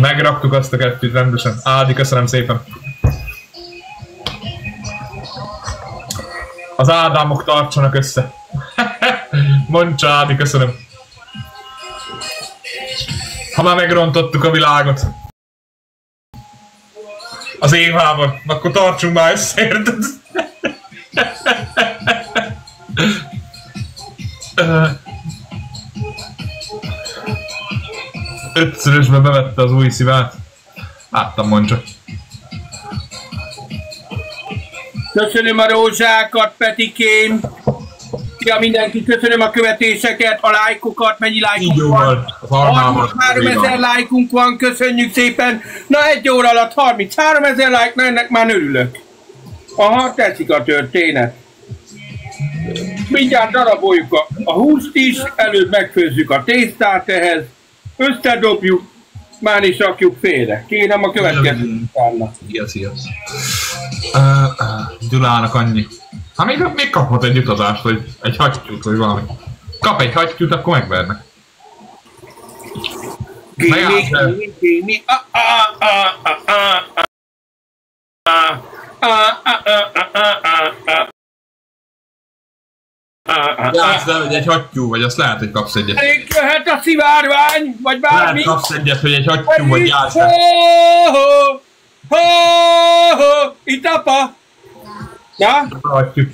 Megraktuk azt a kettőt rendesen. Ádi, köszönöm szépen. Az Ádámok tartsanak össze. Moncsa, Ádi, köszönöm. Ha már megrontottuk a világot az Évával, akkor tartsunk már össze, érted? Ötszörösbe bevette az új szívát. Láttam, Moncsa. Köszönöm a rózsákat, Petikém. Ja, mindenki, köszönöm a követéseket, a lájkokat, mennyi lájkunk van. 33 000 lájkunk van, köszönjük szépen. Na, 1 óra alatt 33 000 lájk, na ennek már örülök. Aha, tetszik a történet. Mindjárt daraboljuk a húst is, előbb megfőzzük a tésztát ehhez, összedobjuk, már is rakjuk félre. Kérem a következő utána. Szia. Gyulának annyi. Hát még kaphat egy utazást, vagy egy hattyút, vagy valami. Kap egy hattyút, akkor megvernek. Gémi. Játsz el, hogy egy hattyú vagy, azt lehet, hogy kapsz egyet. Elég jöhet a szivárvány, vagy bármi. Lehet kapsz egyet, hogy egy hattyú vagy, játsz el. Itt apa. Ja? Hattyú.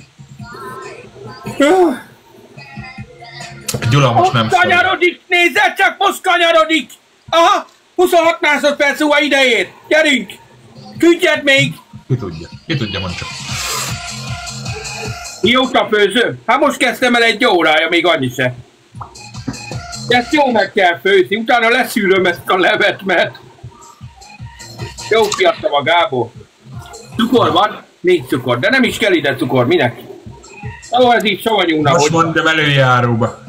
Gyula most nem szól. Kanyarodik, nézzel csak, most kanyarodik. Aha, 26 másodperc szóval idejét. Gyerünk. Küldjed még. Ki tudja, mondd csak. Mióta főzöm? Hát most kezdtem el 1 órája, még annyi se. De ezt jó meg kell főzni, utána leszűröm ezt a levet, mert... Jó kiadtam a Gábor. Cukor van? 4 cukor, de nem is kell ide cukor, minek? Ó, ez így savanyúna, most mondom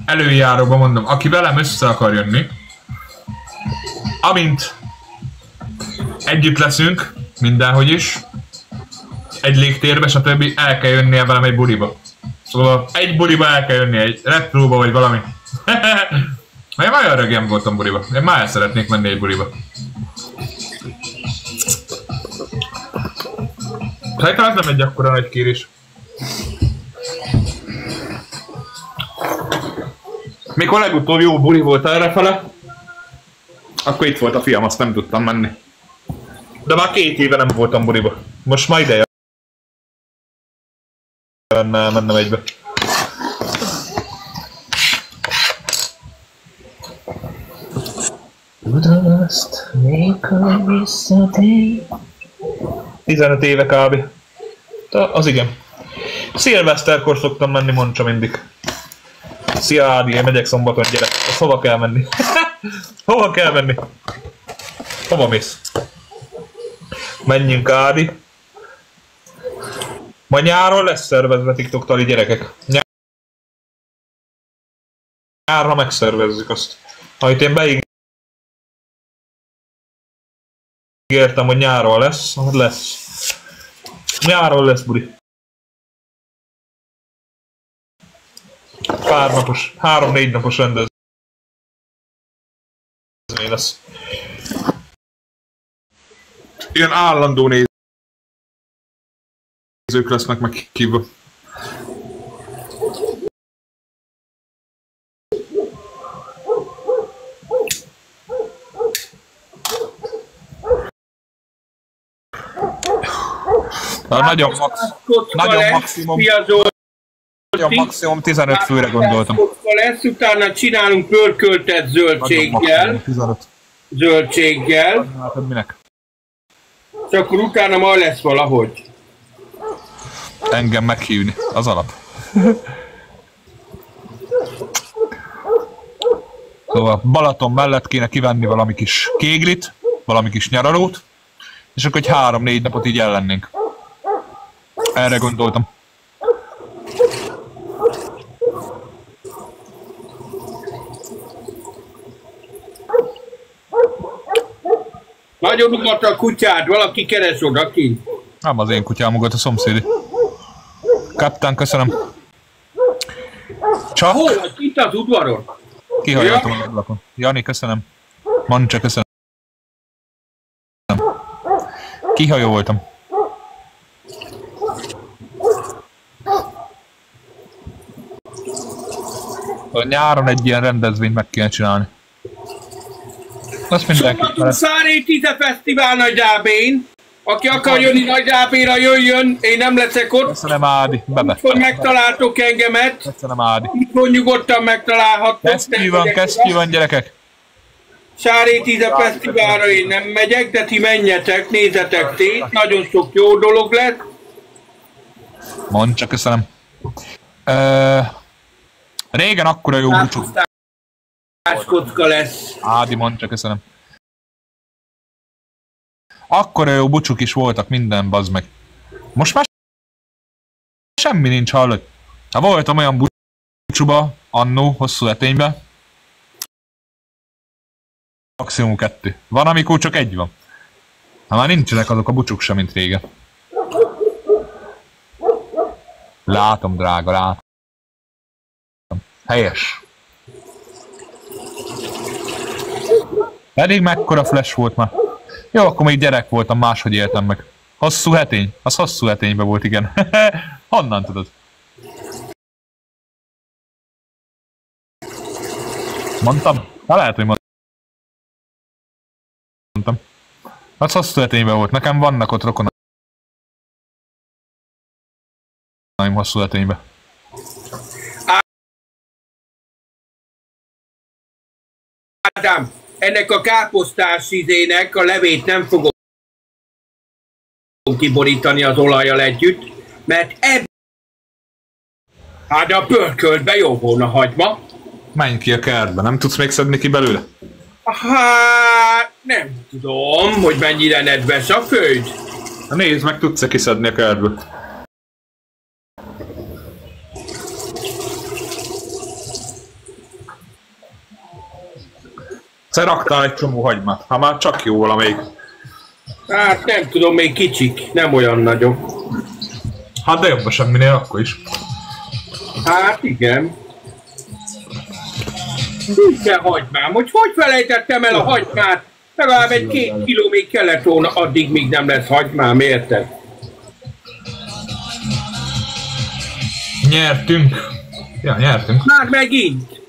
előjáróba mondom, aki velem össze akar jönni, amint együtt leszünk, mindenhogy is, egy légtérbe, stb. El kell jönnie velem egy buliba. Szóval egy buliba el kell jönnie, egy retróba vagy valami. Én nagyon rögem voltam buliba, én már el szeretnék menni egy buliba. Szerintem ez nem egy akkora nagy kérés. Mikor legutóbb jó buli volt errefele, akkor itt volt a fiam, azt nem tudtam menni. De már 2 éve nem voltam buliba. Most már ideje lenne mennem egybe. Tudom azt, mikor visszatér. 15 éve kb. Az igen. Szilveszterkor szoktam menni, Moncsa mindig. Szia Ádi, én megyek szombaton, gyere. Azt hova kell menni? Hova kell menni? Hova mész? Menjünk Ádi. Ma nyáron lesz szervezve TikTok-tali gyerekek. Nyárra megszervezzük azt. Amit én beígértem, hogy nyáron lesz, lesz. Nyáron lesz buli. Pár napos, 3-4 napos rendezvény lesz. Ilyen állandó nézők lesznek meg kívül. Nagyon maximum 15 főre gondoltam. Lesz, utána csinálunk pörköltet zöldséggel. Zöldséggel. Hát minek? És akkor utána majd lesz valahogy. Engem meghívni, az alap. Szóval Balaton mellett kéne kivenni valami kis kéglit, valami kis nyaralót, és akkor egy 3-4 napot így ellennénk. Erre gondoltam. Nagyon ugat a kutyád, valaki keres oda kint. Nem az én kutyám ugat, a szomszédi. Kaptán, köszönöm. Csak... Hol vagy? Itt az udvaron? Kihajoltam az ablakon. Jani, köszönöm. Mancsa, köszönöm. Kihajoltam. A nyáron egy ilyen rendezvényt meg kéne csinálni. Azt mindenki. Szári Tize Fesztivál Nagyábén. Aki akar jönni Nagyábénra, jöjjön, én nem leszek ott. Köszönöm, Ádi. Bebe. Hogy megtaláltok engemet. Köszönöm, Ádi. Itt nyugodtan megtalálhattok. Kesztyű van, gyerekek. Sári Tize Fesztiválra én nem megyek, de ti menjetek, nézzetek szét, nagyon sok jó dolog lesz. Mondd csak, köszönöm. Régen akkora jó bucsú. Kocka lesz. Ádi, mondd csak, köszönöm. Akkora jó bucsuk is voltak, minden, bazd meg. Most már semmi nincs, hallod. Ha voltam olyan bucsuba, annó, hosszú eténybe. Maximum 2. Van, amikor csak 1 van. Ha már nincsenek azok a bucsuk sem, mint régen. Látom, drága, látom. Helyes. Pedig mekkora flash volt már. Jó, akkor még gyerek voltam, máshogy éltem meg. Hosszú hetény? Az hosszú hetényben volt, igen. Honnan tudod? Mondtam? Hát lehet, hogy mondtam. Az hosszú hetényben volt. Nekem vannak ott rokonaim hosszú hetényben. Ádám, ennek a káposztás izének a levét nem fogom kiborítani az olajjal együtt, mert hát a pörköltbe jó volna hagyma. Menj ki a kertbe, nem tudsz még szedni ki belőle? Hát nem tudom, hogy mennyire nedves a föld. Nézd meg, tudsz-e kiszedni a kertből? Te raktál egy csomó hagymát, ha már csak jó valamelyik. Hát nem tudom, még kicsik, nem olyan nagyok. Hát de jobb a semminél akkor is. Hát igen. Nincs hagymám, hogy felejtettem el a hagymát? Legalább 1-2 kiló még kellett volna, addig még nem lesz hagymám, érted? Nyertünk. Ja, nyertünk. Már megint.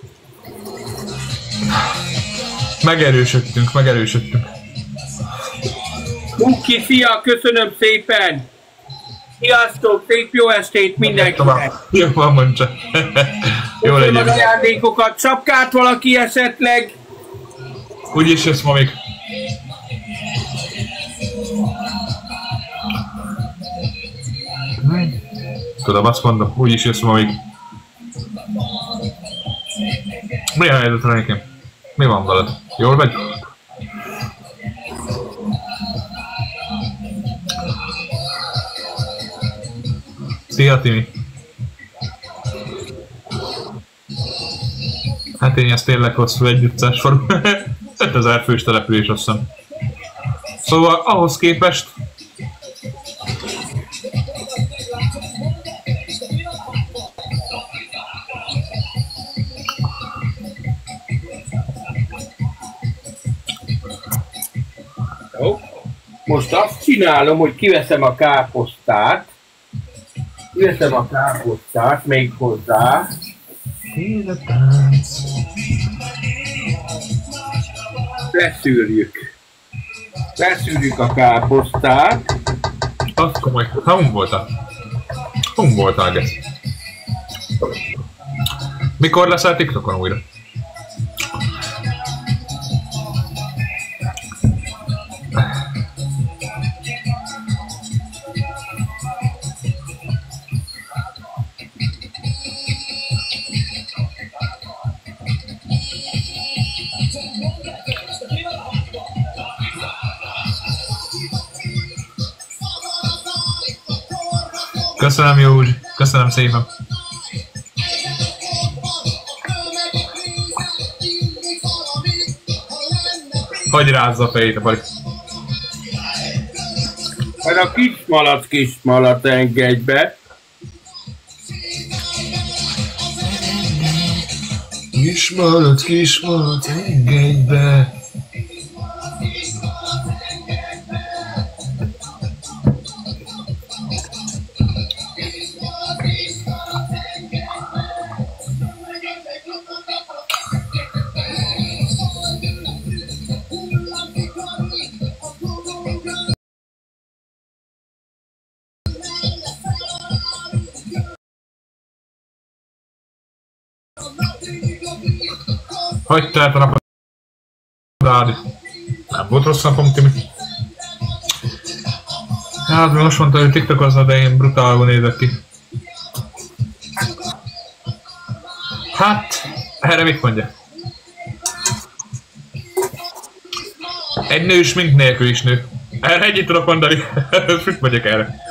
Megerősödtünk. Muki, szia, köszönöm szépen! Sziasztok, szép jó estét mindenkinek! Jó van, mondd csak. Jó legyen. Köszönöm az ajándékokat, sapkát valaki esetleg? Úgyis jössz ma még. Tudom, azt mondom, úgyis jössz ma még. Mi a helyzet, Renikém? Mi van veled? Jól megy? Szia, Timi! Hát én ez tényleg hosszú, egy utcás falu. 5000 fős település, azt hiszem. Szóval ahhoz képest... Jó. Most azt csinálom, hogy kiveszem a káposztát. Még hozzá. Leszűrjük a káposztát. Az komoly. Ha voltál. Voltál, gesz. Mikor leszel TikTokon újra? Köszönöm, Józsi. Köszönöm szépen. Hagyj rázza a fejét a Bali. Majd a kis malac engedj be. Kis malac, engedj be. Hagyd telt a napot, Ádi. Nem volt rossz napom, Timi. Hát, most mondta, hogy tiktokozna, de én brutálul nézek ki. Hát, erre mit mondja? Egy nő is mint nélkül is nő. Erre egyet tudok mondani. Mit mondjak erre?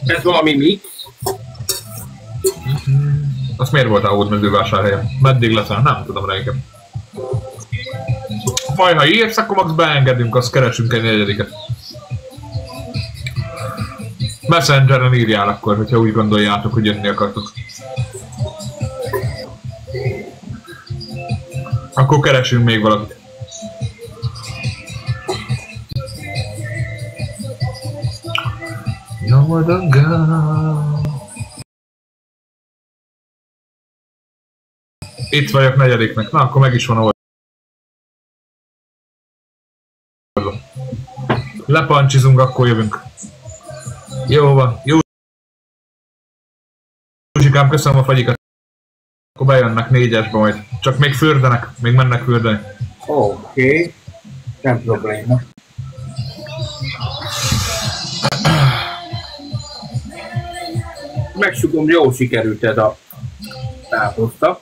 Ez valami mix? Azt miért voltál Hódmezővásárhelyen? Meddig leszel? Nem tudom rá inkább. Majd ha írsz, akkor max beengedünk, azt keresünk egy negyediket. Messengeren írjál akkor, hogyha úgy gondoljátok, hogy jönni akartok. Akkor keresünk még valakit. Nyomod a gál. Itt vagyok negyediknek. Na, akkor meg is van oldva. Lepancsizunk, akkor jövünk. Jó van. Józsikám, köszönöm a fagyikat. Akkor bejönnek 4-esbe majd. Csak még fürdenek. Még mennek fürdeni. Oké. Nem probléma. Megsugom, jól sikerült ez a tábozta.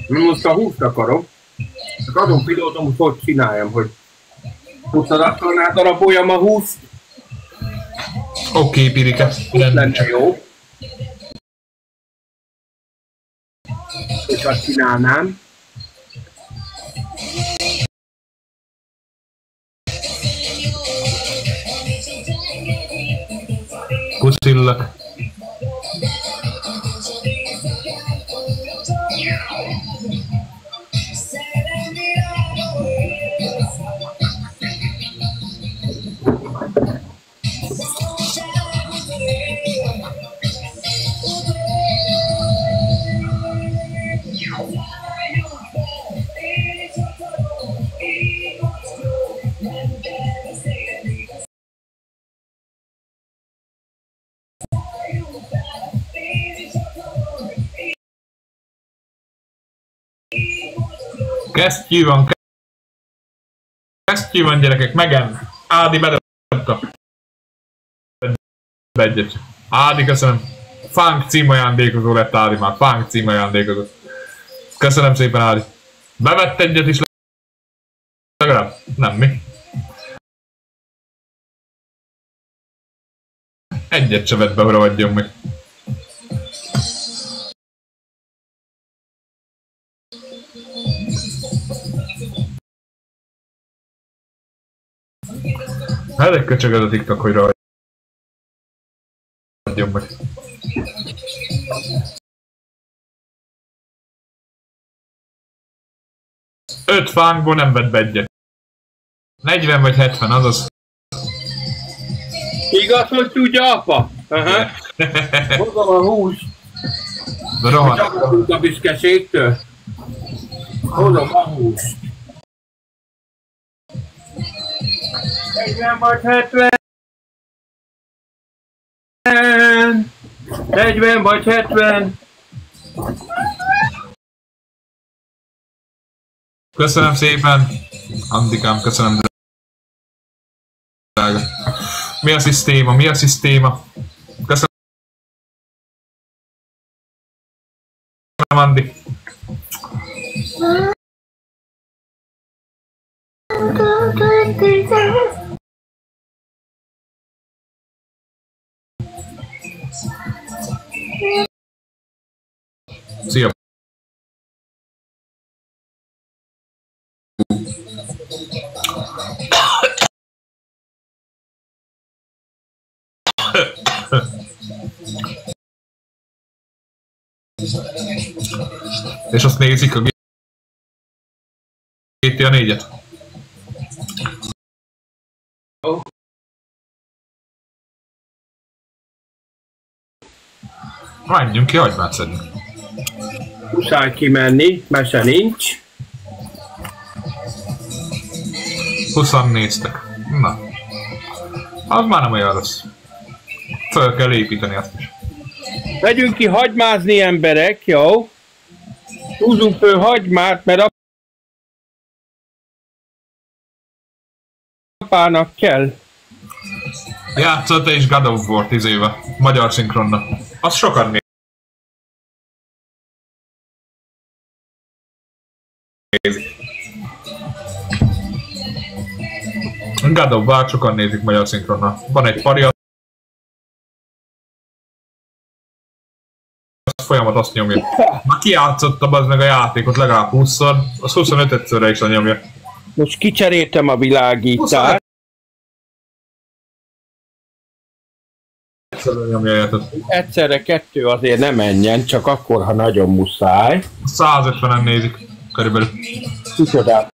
Most a húst akarom. Csak azon pilótom, hogy csináljam, hogy húszadasztalnál daraboljam a húst. Oké, Pirike. Lenne jó. És azt csinálnám. Puszillak. Kesztyű van gyerekek, megen. Ádi bedobta. Egyet. Ádi, köszönöm. Funk címajándékozó lett Ádi már. Funk címajándékozó. Köszönöm szépen, Ádi. Bevett egyet is legalább? Nem, mi? Egyet se vett be, hogy adjon meg. Hát egy köcsög ez a TikTok, hogy ragadjon meg. 5 fánkból nem vett be egyet. 40 vagy 70, azaz. Igaz, hogy tudja apa? Aha. Hozom a húst. De rohadt. Csak a büszkeségtől. Hozom a húst. 40 vagy 70. 40 vagy 70. Köszönöm szépen. Andikám, köszönöm. Drága. Mi a szisztéma? Mi a szisztéma? Köszönöm, Andi. Szia. És azt nézik a GTA 4-et. Menjünk ki, hagymát szedni. Muszáj kimenni, mese nincs. 20 néztek. Na. Az már nem olyan rossz. Föl kell építeni azt is. Megyünk ki hagymázni, emberek, jó? Húzunk föl hagymát, mert apának kell. Játszol te is God of War 10 éve. Magyar szinkronna. Az sokan nézik. God of War sokan nézik magyar szinkronna. Van egy pari, folyamat azt nyomja. Már kijátszottam az meg a játékot legalább 20-szor, az 25-szörre is nyomja. Most kicseréltem a világítást. Egyszerre 2 azért nem menjen, csak akkor, ha nagyon muszáj. 150-en nézik, körülbelül. Kicsodál.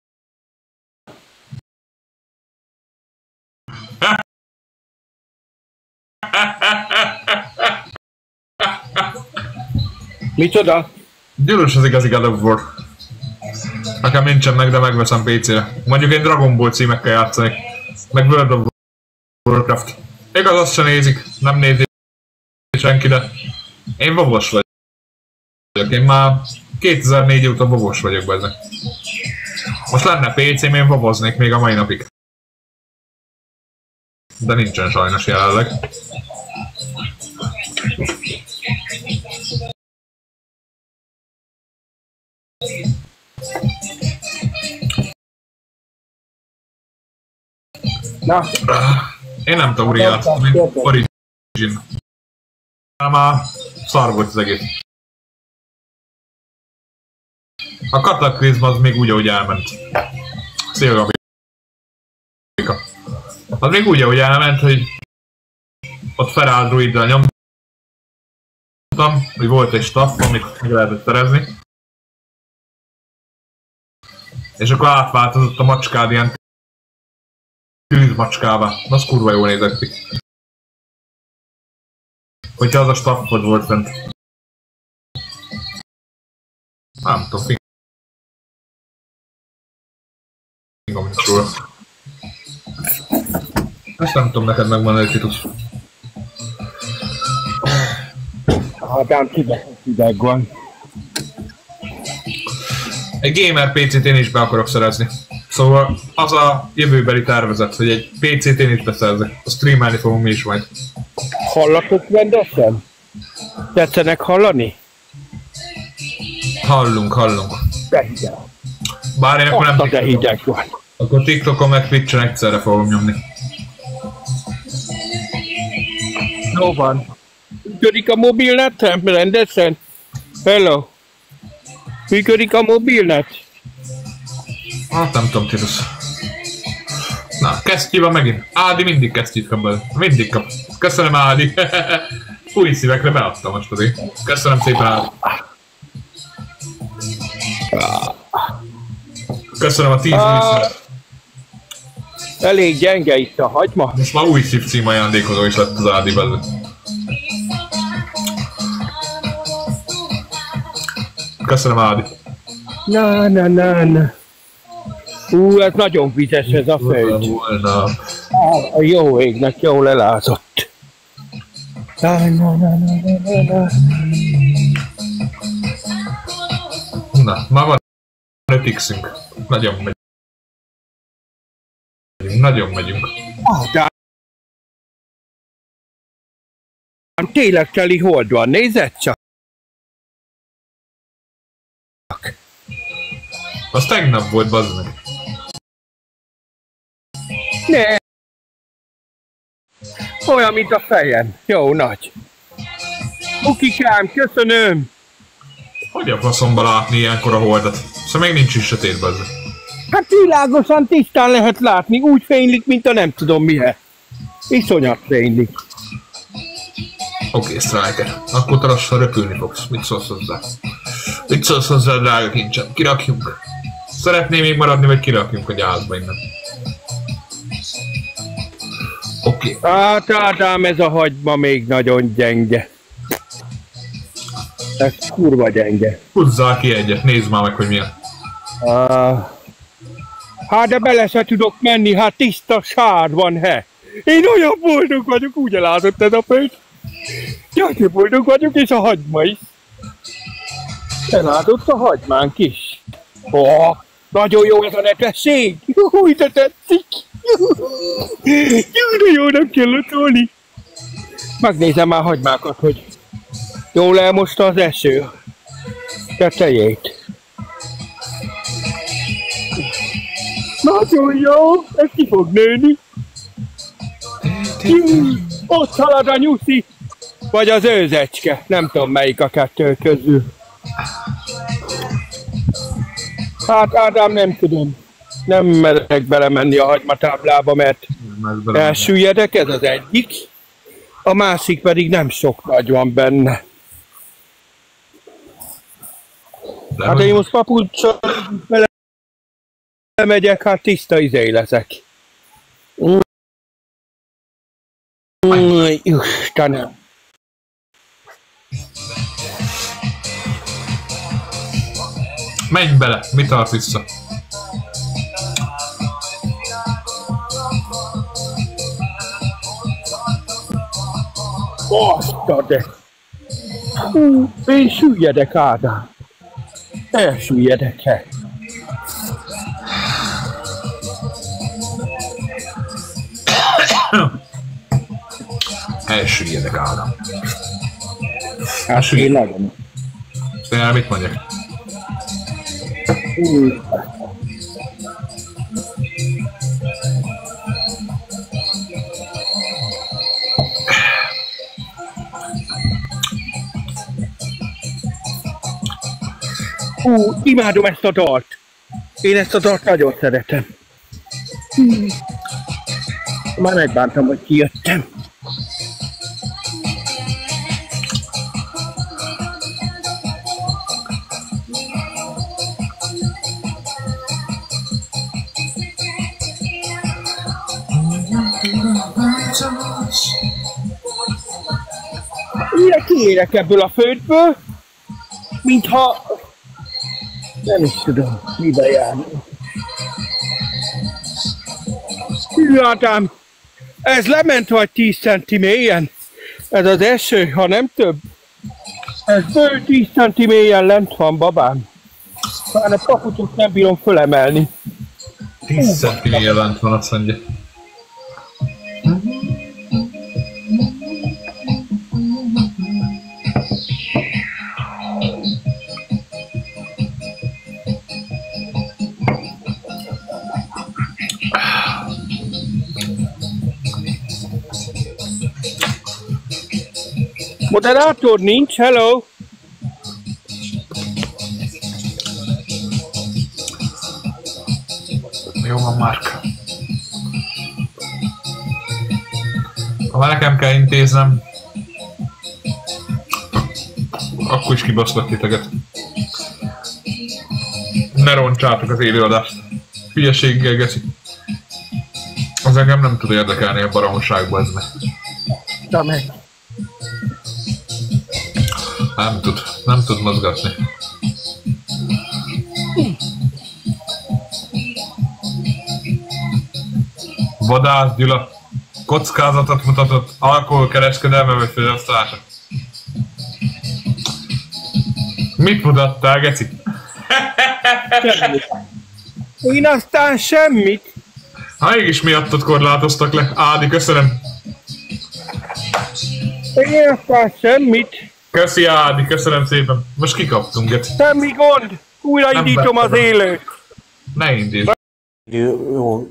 Micsoda? Gyűlös az igazi God of War. Nekem nincsen meg, de megveszem PC-re. Mondjuk én Dragon Ball címekkel játszanék. Meg World of Warcraft. Igaz, azt sem nézik, nem nézi senki, de én vovos vagyok. Én már 2004 óta vovos vagyok bezeg. Most lenne PC-m, én vovoznék még a mai napig. De nincsen sajnos jelenleg. Na. Én nem tudom játszani, Origin. Már szar volt az egész. A Kataklizma az még úgy, ahogy elment. Szia Gabika. Az még úgy, ahogy elment, hogy ott Feral Druiddal nyomtam, hogy volt egy staff, amit meg lehetett szerezni. És akkor átváltozott a macskád ilyen tűzmacskává. Az kurva jól nézett ki. Hogyha az a staffod volt fent. Nem tudom, fingom nincs róla. Ezt nem tudom neked megmondani, hogy tudsz. Hát ám hideg van. Egy gamer PC-t én is be akarok szerezni. Szóval az a jövőbeli tervezet, hogy egy PC-t én is beszerzek. A streamelni fogunk mi is majd. Hallatok rendesen? Tetszenek hallani? Hallunk. De hideg. Bár én akkor nem de hideg van. Akkor TikTokon meg Twitch-en egyszerre fogom nyomni. Jó van. Működik a mobilnetem rendesen? Hello. Működik a mobilnet? Hát nem tudom, Titus. Na, kesztyűvel megint. Ádi mindig kesztyűt kap belőle. Mindig kap. Köszönöm, Ádi. Új szívekre beadtam most azért. Köszönöm szépen, Ádi. Köszönöm a 10 műszert. Elég gyenge itt a hagyma. Most már új szívcím ajándékozó is lett az Ádi belőle. Köszönöm, Ádi. Na. Ez nagyon vizes ez a föld. A jó égnek jól elázott. Na. Na, már van 5x-ünk. Nagyon megyünk. De tényleg teli hold van, nézed csak. Az tegnap volt, bazd meg. Ne. Olyan, mint a fejem. Jó, nagy. Ukikám, köszönöm. Hogy a faszomba látni ilyenkor a holdat? Szóval még nincs is sötét, bazd meg. Hát világosan tisztán lehet látni, úgy fénylik, mint a nem tudom milyen. Iszonyat fénylik. Oké, Striker. Akkor te lassan röpülni fogsz. Mit szólsz hozzá? Mit szólsz hozzá, drága kincsem? Kirakjunk? Szeretném még maradni, vagy kirakjunk a gyászba innen? Oké. Hát Ádám, ez a hagyma még nagyon gyenge. Ez kurva gyenge. Húzzál ki egyet, nézd már meg, hogy milyen. Hát de bele se tudok menni, hát tiszta sár van, he. Én olyan boldog vagyok, úgy elázott ez a föld. Jaj, boldog vagyok, és a hagyma is. Elázott a hagymánk is. Nagyon jó ez a netesség. Úgy de tetszik. De jónak kellett volni. Megnézem már hagymákat, hogy jól elmosta az eső tetejét. Nagyon jó, ez ki fog nőni. Ott halad a nyuszi, vagy az őzecske, nem tudom melyik a kettő közül. Hát Ádám, nem tudom. Nem merek belemenni a hagymatáblába, mert elsüllyedek, ez az egyik. A másik pedig nem sok nagy van benne. Hát én most papucsal belemegyek, hát tiszta izé leszek. Istenem. Menj bele, mi tart vissza? Baszta de! Én süllyedek, Ádám. Elsüllyedek-e? Elsüllyedek, Ádám. Hát én nagyon. Te mit mondjak? Imádom ezt a dalt. Én ezt a dalt nagyon szeretem. Már megbántam, hogy kijöttem. Mire kiérek ebből a földből, mintha nem is tudom, mibe járni. Hű, Ádám, ez lement vagy 10 centi mélyen. Ez az eső, ha nem több. Ez bő 10 centi mélyen lent van, babám. Már a papucsot nem bírom fölemelni. 10 centi mélyen lent van, azt mondja. Moderátor nincs, hello! Jó van, Márk. Ha már nekem kell intéznem, akkor is kibaszlak titeket. Ne roncsátok az élőadást. Hülyeséggel, geci. Az engem nem tud érdekelni a baromságba ez meg. Nem tud mozgatni. Vadász Gyula kockázatot mutatott alkoholkereskedelme vagy fogyasztása. Mit mutattál, geci? Én aztán semmit. Ha mégis miattad korlátoztak le. Ádi, köszönöm. Én aztán semmit. Köszi Ádi, köszönöm szépen. Most kikaptunk, geci. Semmi gond. Újraindítom az élőt. Ne indítsd. Jó,